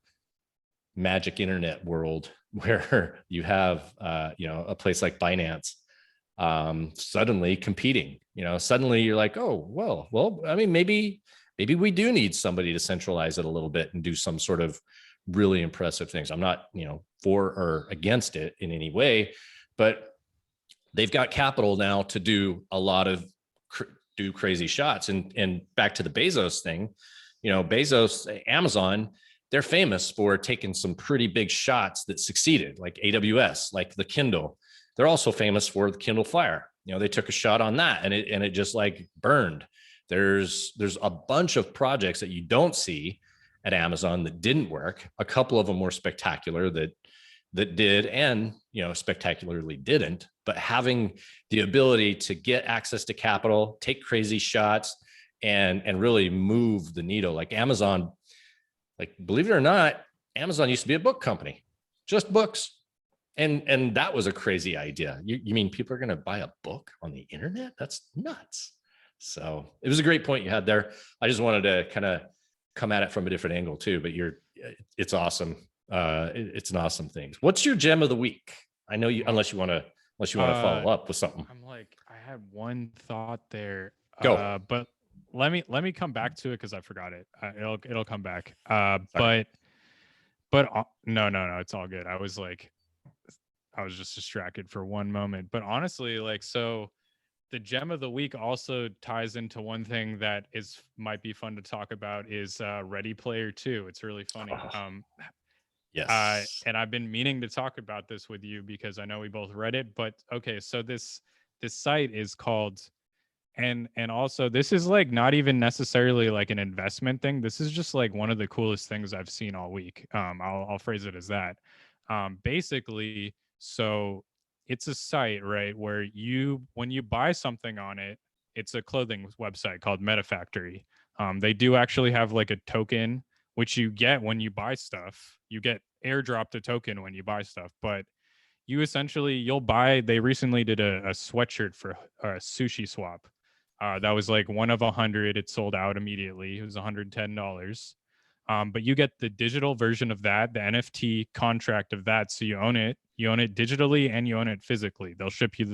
magic internet world where you have, a place like Binance suddenly competing. Suddenly you're like, oh, well, I mean, maybe we do need somebody to centralize it a little bit and do some sort of really impressive things. I'm not, for or against it in any way, but they've got capital now to do a lot of do crazy shots. And back to the Bezos thing, Bezos, Amazon, they're famous for taking some pretty big shots that succeeded, like AWS, like the Kindle. They're also famous for the Kindle Fire. They took a shot on that and it just like burned. There's a bunch of projects that you don't see at Amazon that didn't work. A couple of them were spectacular that did, and spectacularly didn't. But having the ability to get access to capital, take crazy shots, and really move the needle, like Amazon, like believe it or not, Amazon used to be a book company, just books. And that was a crazy idea. You mean people are going to buy a book on the internet? That's nuts. So it was a great point you had there. I just wanted to kind of come at it from a different angle too, but it's awesome. It's an awesome thing. What's your gem of the week? I know you, unless you want to follow up with something. I'm like, I had one thought there. Go. But let me come back to it, because I forgot it. It'll come back. Sorry. But no, it's all good. I was just distracted for one moment. But honestly, like, so the gem of the week also ties into one thing that might be fun to talk about, is Ready Player 2. It's really funny. Yes. And I've been meaning to talk about this with you, because I know we both read it. But okay, so this site is called, and also this is like not even necessarily like an investment thing. This is just like one of the coolest things I've seen all week. I'll phrase it as that. Basically, so it's a site, right, where when you buy something on it, it's a clothing website called Meta Factory. They do actually have like a token, which you get when you buy stuff. You get airdropped a token when you buy stuff, but you'll buy, they recently did a sweatshirt for a sushi swap. That was like one of 100. It sold out immediately. It was $110. But you get the digital version of that, the NFT contract of that. So you own it. You own it digitally and you own it physically. They'll ship you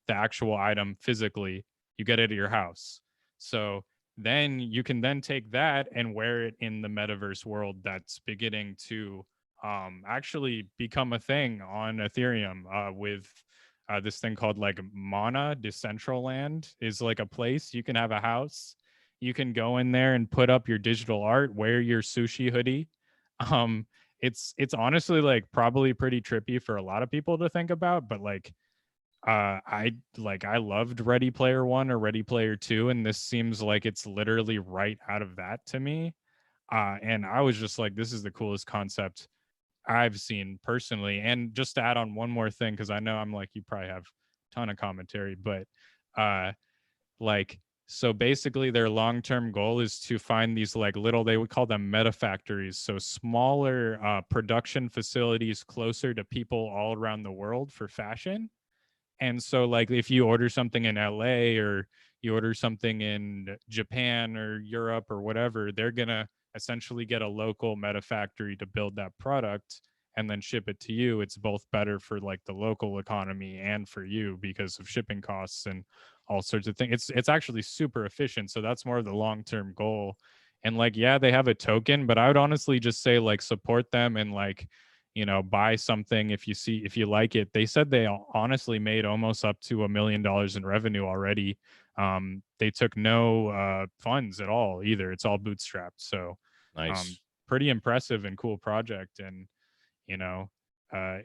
the actual item physically. You get it at your house. So then you can then take that and wear it in the metaverse world that's beginning to actually become a thing on Ethereum with this thing called like Mana Decentraland is like a place you can have a house. You can go in there and put up your digital art, wear your sushi hoodie. Um, it's honestly like probably pretty trippy for a lot of people to think about, but like I loved Ready Player One or Ready Player Two, and this seems like it's literally right out of that to me. And I was just like, this is the coolest concept I've seen personally. And just to add on one more thing, because I know I'm like, you probably have a ton of commentary, but like, so basically their long-term goal is to find these like little, they would call them meta factories. So smaller production facilities closer to people all around the world for fashion. And so like if you order something in LA or you order something in Japan or Europe or whatever, they're going to essentially get a local meta factory to build that product and then ship it to you. It's both better for like the local economy and for you because of shipping costs and all sorts of things. It's actually super efficient. So that's more of the long-term goal. And like, yeah, they have a token, but I would honestly just say like support them and like, you know, buy something if you like it. They said they honestly made almost up to $1 million in revenue already. They took no funds at all either. It's all bootstrapped. So Nice. pretty impressive and cool project. And you know,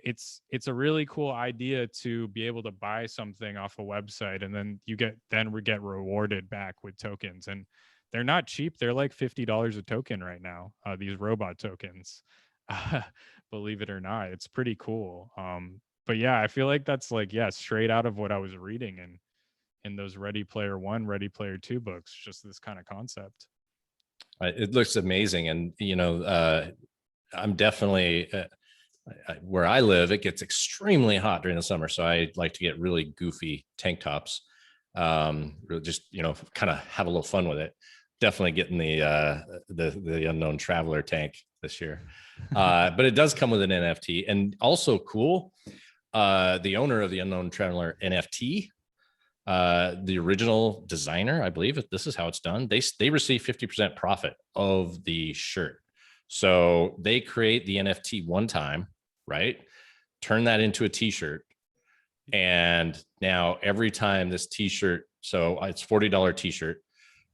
it's a really cool idea to be able to buy something off a website and then we get rewarded back with tokens. And they're not cheap. They're like $50 a token right now. These robot tokens. Believe it or not, it's pretty cool. But yeah, I feel like that's like, yeah, straight out of what I was reading in those Ready Player One, Ready Player Two books, just this kind of concept. It looks amazing. And, you know, I'm definitely where I live, it gets extremely hot during the summer. So I like to get really goofy tank tops. Really just, you know, kind of have a little fun with it. Definitely getting the unknown traveler tank this year. But it does come with an NFT, and also cool. The owner of the unknown traveler NFT, the original designer, I believe this is how it's done. They receive 50% profit of the shirt. So they create the NFT one time, right? Turn that into a t-shirt. And now every time this t-shirt, so it's $40 t-shirt.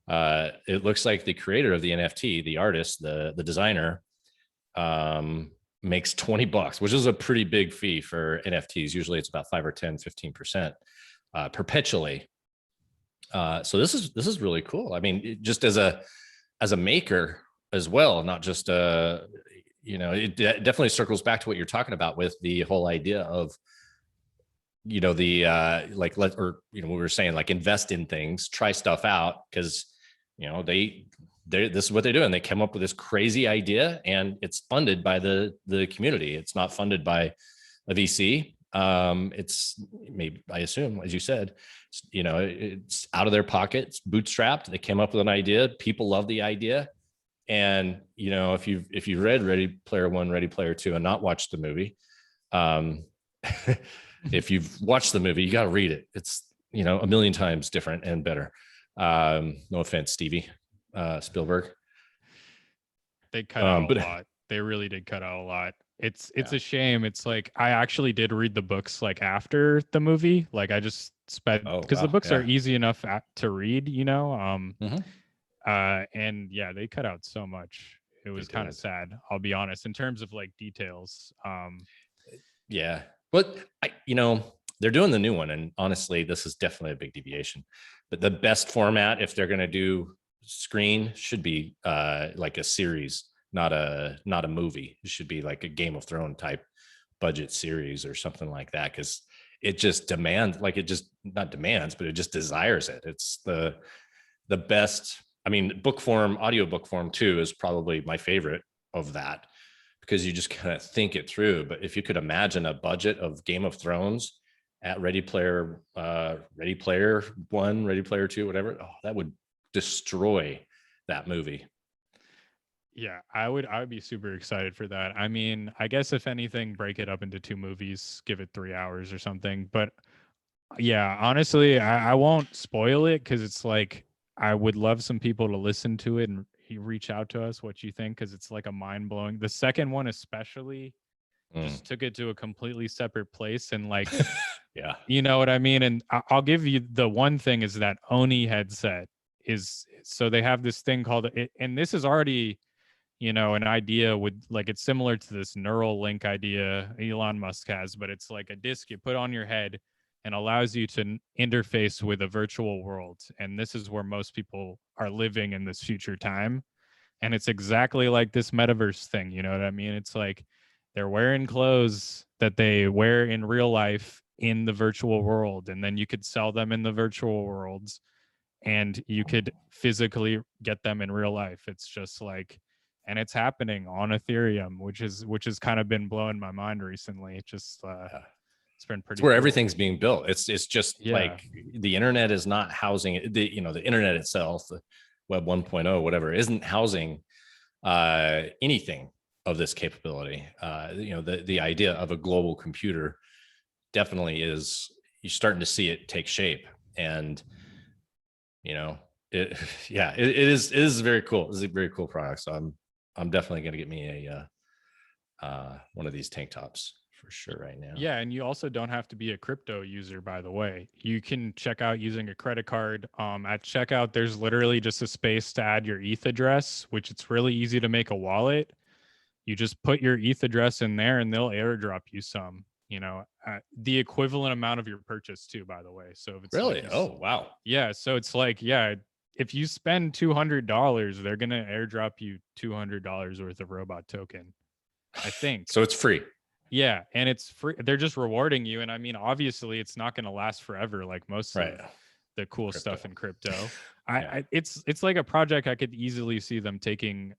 It looks like the creator of the NFT, the artist, the designer, makes $20, which is a pretty big fee for NFTs. Usually it's about 5 or 10, 15% perpetually. So this is really cool. I mean, just as a maker as well, not just you know, it definitely circles back to what you're talking about with the whole idea of, you know, the like or you know, what we were saying, like invest in things, try stuff out, because you know this is what they're doing. They came up with this crazy idea, and it's funded by the community. It's not funded by a VC. It's maybe, I assume, as you said, you know, it's out of their pocket. It's bootstrapped. They came up with an idea. People love the idea. And, you know, if you've read Ready Player One, Ready Player Two, and not watched the movie, if you've watched the movie, you got to read it. It's, you know, a million times different and better. No offense, Stevie Spielberg. They cut out a lot. They really did cut out a lot. It's a shame. It's like I actually did read the books like after the movie. Like I just spent, because the books are easy enough to read, you know. And yeah, they cut out so much. It was kind of sad, I'll be honest, in terms of like details. Yeah, but you know, they're doing the new one, and honestly, this is definitely a big deviation. But the best format, if they're going to do screen, should be like a series, not a movie. It should be like a Game of Thrones type budget series or something like that, because it just demands, like, it just not demands, but it just desires it. It's the best. I mean, book form, audiobook form too, is probably my favorite of that, because you just kind of think it through. But if you could imagine a budget of Game of Thrones at Ready Player 1, Ready Player 2, whatever. Oh, that would destroy that movie. Yeah, I would be super excited for that. I mean, I guess if anything, break it up into 2 movies, give it 3 hours or something. But yeah, honestly, I won't spoil it because it's like I would love some people to listen to it and reach out to us what you think, because it's like a mind blowing. The second one especially just took it to a completely separate place, and like Yeah. you know what I mean? And I'll give you the one thing is that Oni headset is, so they have this thing called and this is already, you know, an idea with like, it's similar to this neural link idea Elon Musk has, but it's like a disc you put on your head and allows you to interface with a virtual world. And this is where most people are living in this future time. And it's exactly like this metaverse thing. You know what I mean? It's like they're wearing clothes that they wear in real life in the virtual world. And then you could sell them in the virtual worlds and you could physically get them in real life. It's just like, and it's happening on Ethereum, which has kind of been blowing my mind recently. It just it's been pretty. It's where cool. everything's being built. It's just like the internet is not housing the internet itself, the Web 1.0, whatever, isn't housing anything of this capability. The idea of a global computer definitely is, you're starting to see it take shape, and it is very cool. It's a very cool product. So I'm definitely going to get me a one of these tank tops for sure right now. Yeah, and you also don't have to be a crypto user, by the way. You can check out using a credit card. At checkout, there's literally just a space to add your ETH address, which it's really easy to make a wallet. You just put your ETH address in there and they'll airdrop you some, the equivalent amount of your purchase too, by the way. So if it's really, like oh wow, yeah. So it's like, yeah, if you spend $200, they're gonna airdrop you $200 worth of robot token, I think. So it's free. Yeah, and it's free. They're just rewarding you, and I mean, obviously, it's not going to last forever, like most of the cool stuff in crypto. It's like a project I could easily see them taking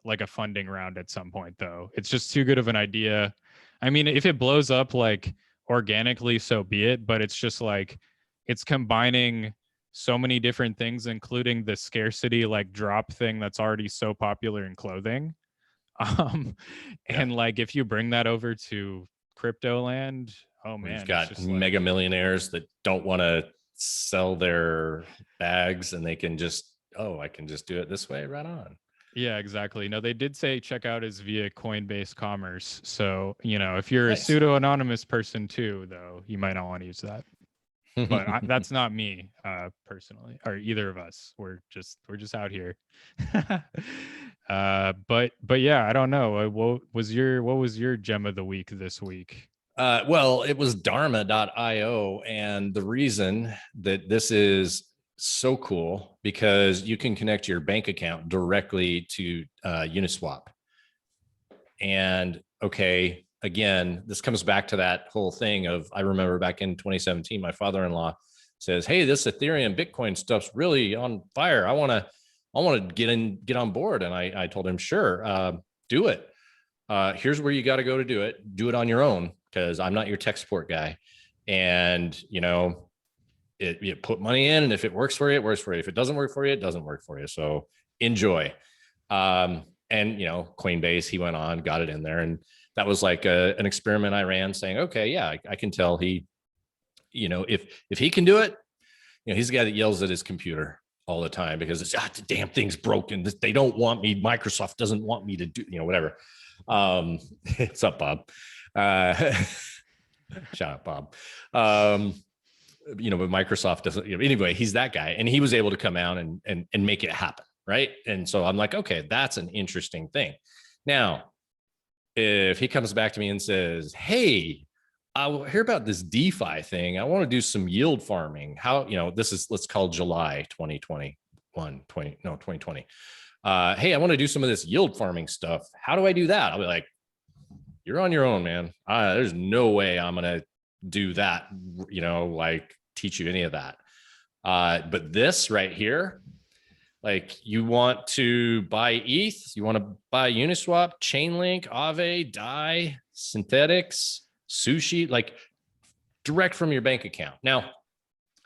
like a funding round at some point, though. It's just too good of an idea. I mean, if it blows up like organically, so be it. But it's just like it's combining so many different things, including the scarcity like drop thing that's already so popular in clothing. And like if you bring that over to crypto land, oh man, we've got mega millionaires that don't want to sell their bags, and they can just, I can just do it this way, right on. Yeah, exactly. No, they did say checkout is via Coinbase Commerce. So, if you're a pseudo anonymous person too, though, you might not want to use that. But that's not me personally, or either of us. We're just out here. But yeah, I don't know. What was your gem of the week this week? Well, it was Dharma.io, and the reason that this is so cool because you can connect your bank account directly to Uniswap. And again, this comes back to that whole thing of, I remember back in 2017, my father-in-law says, "Hey, this Ethereum Bitcoin stuff's really on fire. I want to get on board." And I told him, "Sure, do it. Here's where you got to go to do it. Do it on your own, because I'm not your tech support guy. And you put money in, and if it works for you, it works for you. If it doesn't work for you, it doesn't work for you. So enjoy." And Coinbase, he went on, got it in there, and that was like an experiment I ran, saying, okay, yeah, I can tell he, if he can do it, he's the guy that yells at his computer all the time because it's the damn thing's broken. They don't want me. Microsoft doesn't want me to do, whatever. What's up, Bob? Shout out, Bob. But Microsoft doesn't, anyway, he's that guy, and he was able to come out and make it happen. Right. And so I'm like, okay, that's an interesting thing. Now, if he comes back to me and says, "Hey, I hear about this DeFi thing. I want to do some yield farming." How, this is, let's call July 2020. Hey, I want to do some of this yield farming stuff. How do I do that? I'll be like, "You're on your own, man. There's no way I'm going to do that, like teach you any of that." But this right here, like, you want to buy ETH, you want to buy Uniswap, Chainlink, Aave, DAI, Synthetics, Sushi, like direct from your bank account. Now,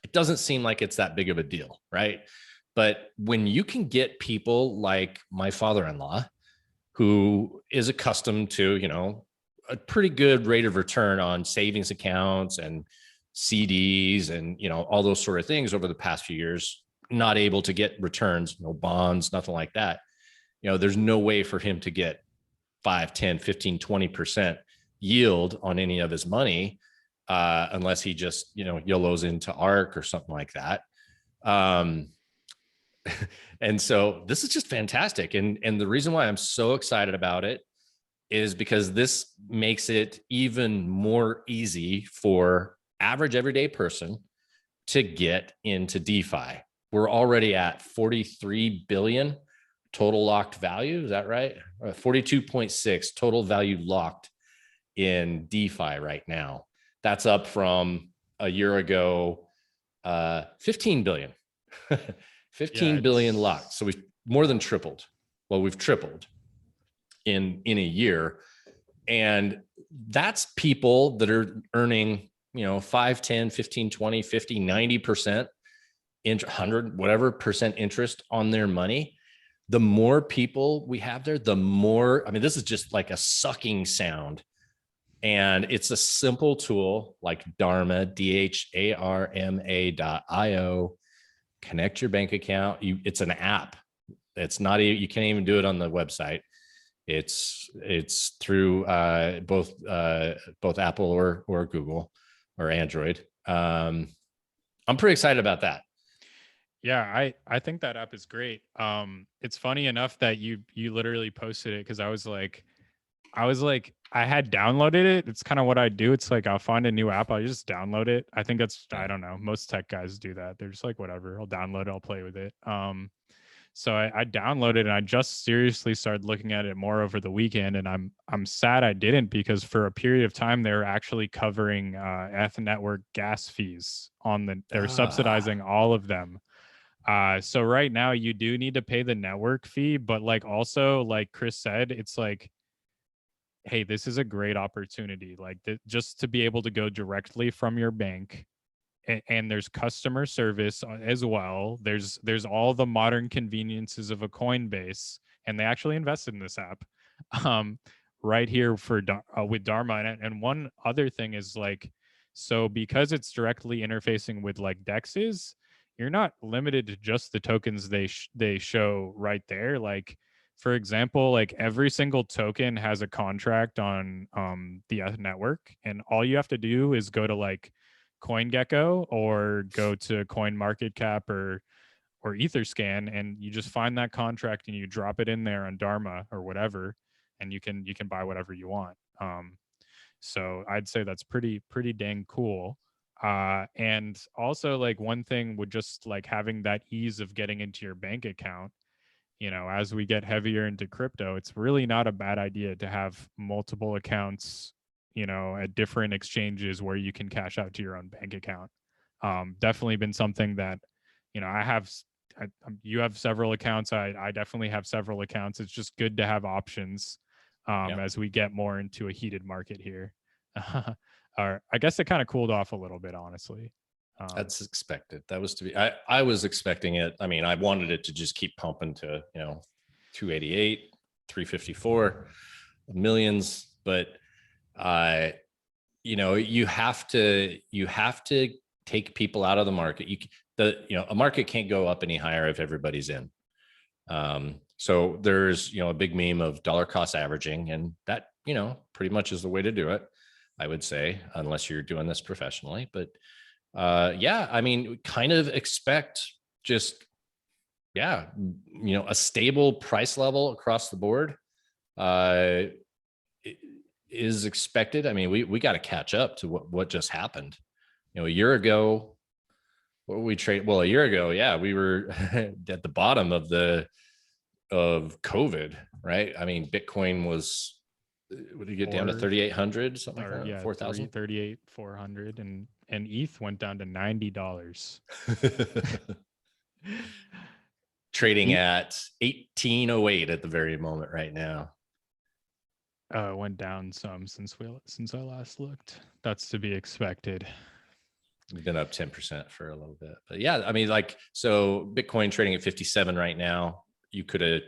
it doesn't seem like it's that big of a deal, right? But when you can get people like my father-in-law, who is accustomed to, a pretty good rate of return on savings accounts and CDs and, all those sort of things over the past few years, not able to get returns, no bonds, nothing like that. There's no way for him to get 5, 10, 15, 20% yield on any of his money, unless he just, YOLOs into ARK or something like that. And so this is just fantastic. And the reason why I'm so excited about it is because this makes it even more easy for average everyday person to get into DeFi. We're already at 43 billion total locked value. Is that right? 42.6 total value locked in DeFi right now. That's up from a year ago, 15 billion. 15 billion locked. So we've more than tripled. Well, we've tripled in a year. And that's people that are earning, 5, 10, 15, 20, 50, 90%, 100, whatever percent interest on their money. The more people we have there, the more, this is just like a sucking sound. And it's a simple tool like Dharma, DHARMA.io. Connect your bank account. It's an app. It's not, you can't even do it on the website. It's through both Apple or Google or Android. I'm pretty excited about that. Yeah, I think that app is great. It's funny enough that you literally posted it, because I was like, I had downloaded it. It's kind of what I do. It's like, I'll find a new app, I'll just download it. I think that's, I don't know, most tech guys do that. They're just like, whatever, I'll download it, I'll play with it. So I downloaded it, and I just seriously started looking at it more over the weekend, and I'm sad I didn't, because for a period of time they're actually covering Eth network gas fees they're subsidizing all of them. So right now you do need to pay the network fee, but also like Chris said, it's like, hey, this is a great opportunity, just to be able to go directly from your bank, and there's customer service as well. There's all the modern conveniences of a Coinbase, and they actually invested in this app, right here with Dharma. And one other thing is so because it's directly interfacing with DEXs, you're not limited to just the tokens they show right there. For example, every single token has a contract on the network, and all you have to do is go to CoinGecko or go to CoinMarketCap or Etherscan, and you just find that contract and you drop it in there on Dharma or whatever, and you can buy whatever you want. So I'd say that's pretty dang cool. And also one thing would just having that ease of getting into your bank account. As we get heavier into crypto, it's really not a bad idea to have multiple accounts, at different exchanges where you can cash out to your own bank account. Definitely been something that, you have several accounts. I definitely have several accounts. It's just good to have options as we get more into a heated market here. Or I guess it kind of cooled off a little bit, honestly. That's expected. That was to be, I was expecting it. I wanted it to just keep pumping to, 288, 354 millions, but you have to take people out of the market. A market can't go up any higher if everybody's in. So there's, a big meme of dollar cost averaging, and that, pretty much is the way to do it, I would say, unless you're doing this professionally. But kind of expect just, a stable price level across the board is expected. We got to catch up to what just happened. A year ago, what were we trade? Well, a year ago, we were at the bottom of COVID, right? Bitcoin was, what did it get down to, 3,800, something like that? Yeah, 4,000, 38,400, and ETH went down to $90. Trading at 1808 at the very moment right now. Went down some since I last looked. That's to be expected. We've been up 10% for a little bit, but yeah, I mean, like, so Bitcoin trading at 57 right now. You could have,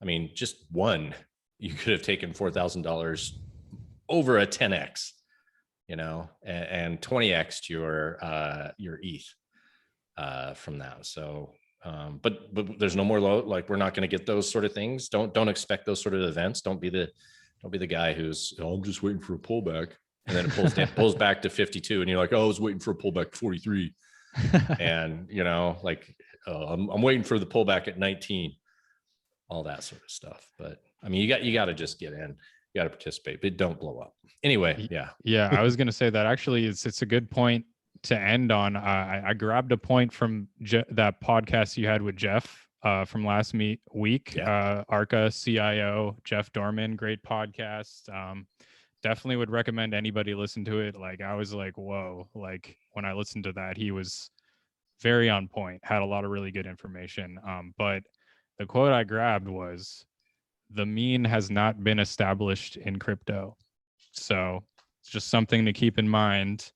I mean, just one, you could have taken $4,000 over a 10x, you know, and 20x to your ETH from that. So, but there's no more low. Like, we're not going to get those sort of things. Don't expect those sort of events. Don't be the guy who's, oh, I'm just waiting for a pullback, and then it pulls back to 52, and you're like, oh, I was waiting for a pullback to 43, and you know, like, I'm waiting for the pullback at 19, all that sort of stuff. But I mean, you got to just get in, you got to participate, but don't blow up. Anyway, yeah. Yeah, I was gonna say that actually it's a good point to end on. I grabbed a point from that podcast you had with Jeff from last week. Yeah. Arca CIO Jeff Dorman, great podcast. Definitely would recommend anybody listen to it. Like, I was like, whoa! Like, when I listened to that, he was very on point. Had a lot of really good information. But the quote I grabbed was, "The mean has not been established in crypto." So it's just something to keep in mind.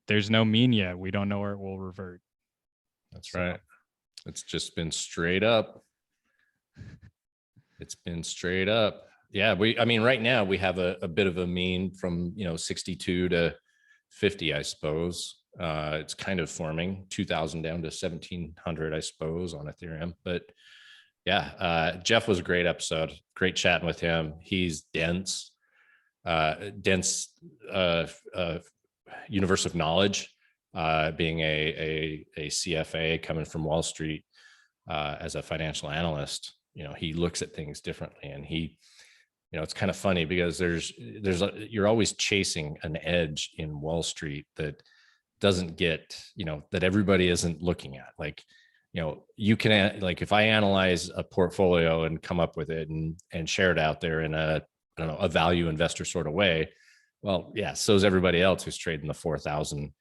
There's no mean yet. We don't know where it will revert. That's right. It's just been straight up. It's been straight up. Yeah. I mean, right now we have a bit of a mean from, 62 to 50, I suppose. It's kind of forming 2000 down to 1700, I suppose, on Ethereum. But yeah, Jeff was a great episode. Great chatting with him. He's dense universe of knowledge, being a CFA coming from Wall Street as a financial analyst. He looks at things differently, and it's kind of funny because you're always chasing an edge in Wall Street that doesn't get, that everybody isn't looking at. Like, you can, like, if I analyze a portfolio and come up with it and share it out there in a value investor sort of way, well, yeah, so is everybody else who's trading the 4,000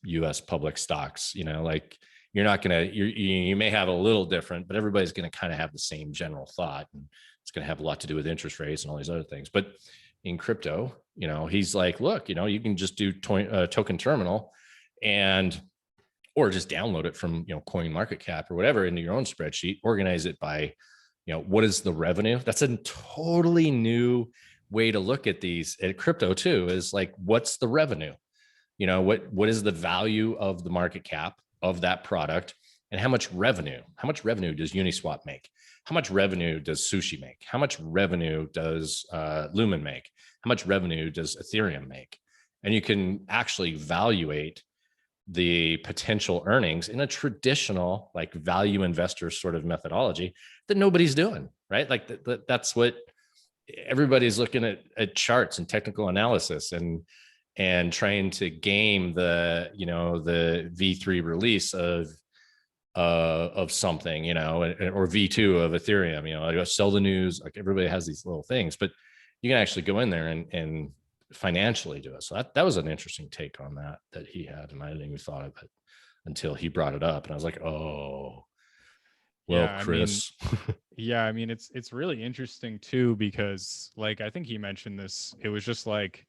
US public stocks. Like, you're not going to, you may have a little different, but everybody's going to kind of have the same general thought, and it's going to have a lot to do with interest rates and all these other things. But in crypto, he's like, look, you can just do token terminal or just download it from, Coin Market Cap or whatever into your own spreadsheet, organize it by, what is the revenue? That's a totally new way to look at these at crypto too, is like, what's the revenue? What is the value of the market cap of that product, and how much revenue does Uniswap make? How much revenue does Sushi make? How much revenue does Lumen make? How much revenue does Ethereum make? And you can actually evaluate the potential earnings in a traditional, like, value investor sort of methodology that nobody's doing, right? Like, that's what everybody's looking at charts and technical analysis and trying to game the V3 release of something, or V2 of Ethereum, sell the news. Like, everybody has these little things, but you can actually go in there and financially do it. So that was an interesting take on that he had, and I didn't even thought of it until he brought it up, and I was like, oh, well, yeah, Chris. I mean, it's really interesting too, because, like, I think he mentioned this. It was just like,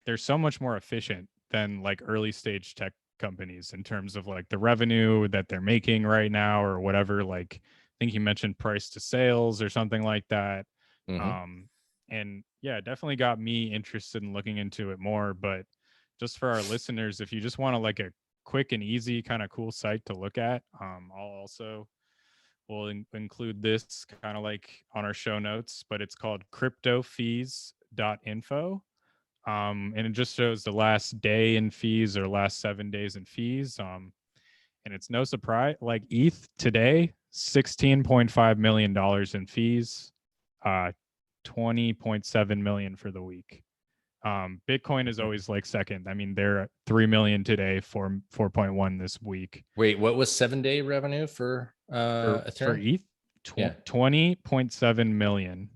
they're so much more efficient than, like, early stage tech companies in terms of, like, the revenue that they're making right now or whatever. Like, I think he mentioned price to sales or something like that. Mm-hmm. And yeah, definitely got me interested in looking into it more. But just for our listeners, if you just want like a quick and easy kind of cool site to look at, we'll include this kind of like on our show notes, but it's called cryptofees.info. And it just shows the last day in fees or last 7 days in fees. And it's no surprise, like, ETH today, $16.5 million in fees, 20.7 million for the week. Bitcoin is always like second. I mean, they're at 3 million today, 4.1 this week. Wait, what was 7-day revenue for Ethereum? For ETH? 20.7 million.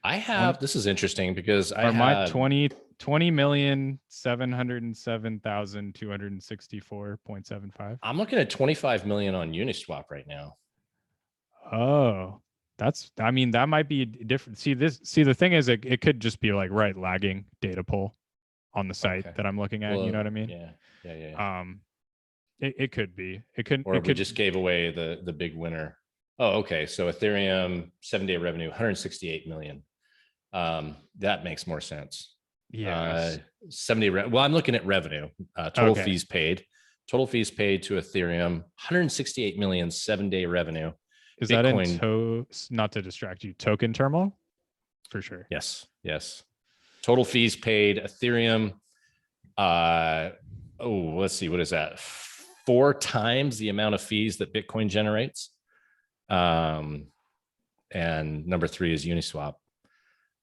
I have, this is interesting because I have 20,707,264.75. I'm looking at 25 million on Uniswap right now. Oh, I mean, that might be different. See, the thing is, it could just be like, right, lagging data pull on the site Okay. that I'm looking at. You know what I mean? Yeah. It could be. Or It we could. just gave away the big winner. Oh, okay. So Ethereum 7-day revenue, 168 million. That makes more sense. Yes. 70. Well, I'm looking at revenue. Total Okay. fees paid. Total fees paid to Ethereum, 168 million 7-day revenue. Is Bitcoin, that in not to distract you, token terminal? For sure. Yes. Total fees paid. Ethereum. Let's see. What is that? 4 times the amount of fees that Bitcoin generates. And number 3 is Uniswap.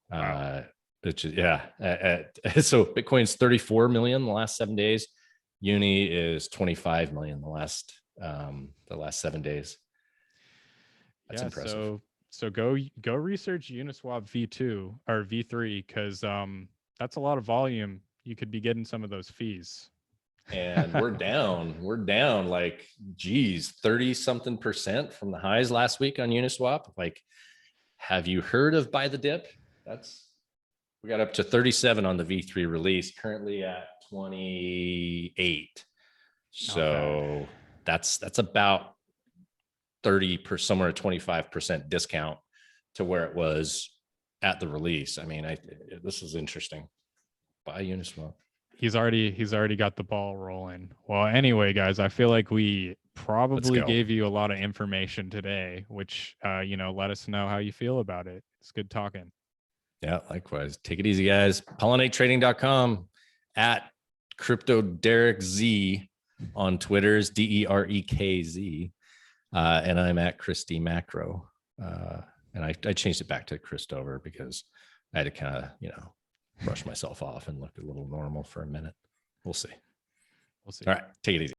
Wow. Which is, so Bitcoin's 34 million the last 7 days. Uni is 25 million the last 7 days. That's impressive. So go research Uniswap V2 or V3 because that's a lot of volume. You could be getting some of those fees. And we're down like, geez, 30 something % from the highs last week on Uniswap. Like, have you heard of buy the dip? We got up to 37 on the V3 release, currently at 28. So that's about 30%, somewhere 25% discount to where it was at the release. I mean, this is interesting. Buy Uniswap. He's already got the ball rolling. Well, anyway, guys, I feel like we probably gave you a lot of information today, which let us know how you feel about it. It's good talking. Yeah, likewise. Take it easy, guys. PollinateTrading.com, at Crypto Derek Z on Twitter's DEREKZ. And I'm at Christy Macro. And I changed it back to Christover because I had to kind of, brush myself off and look a little normal for a minute. We'll see. All right. Take it easy.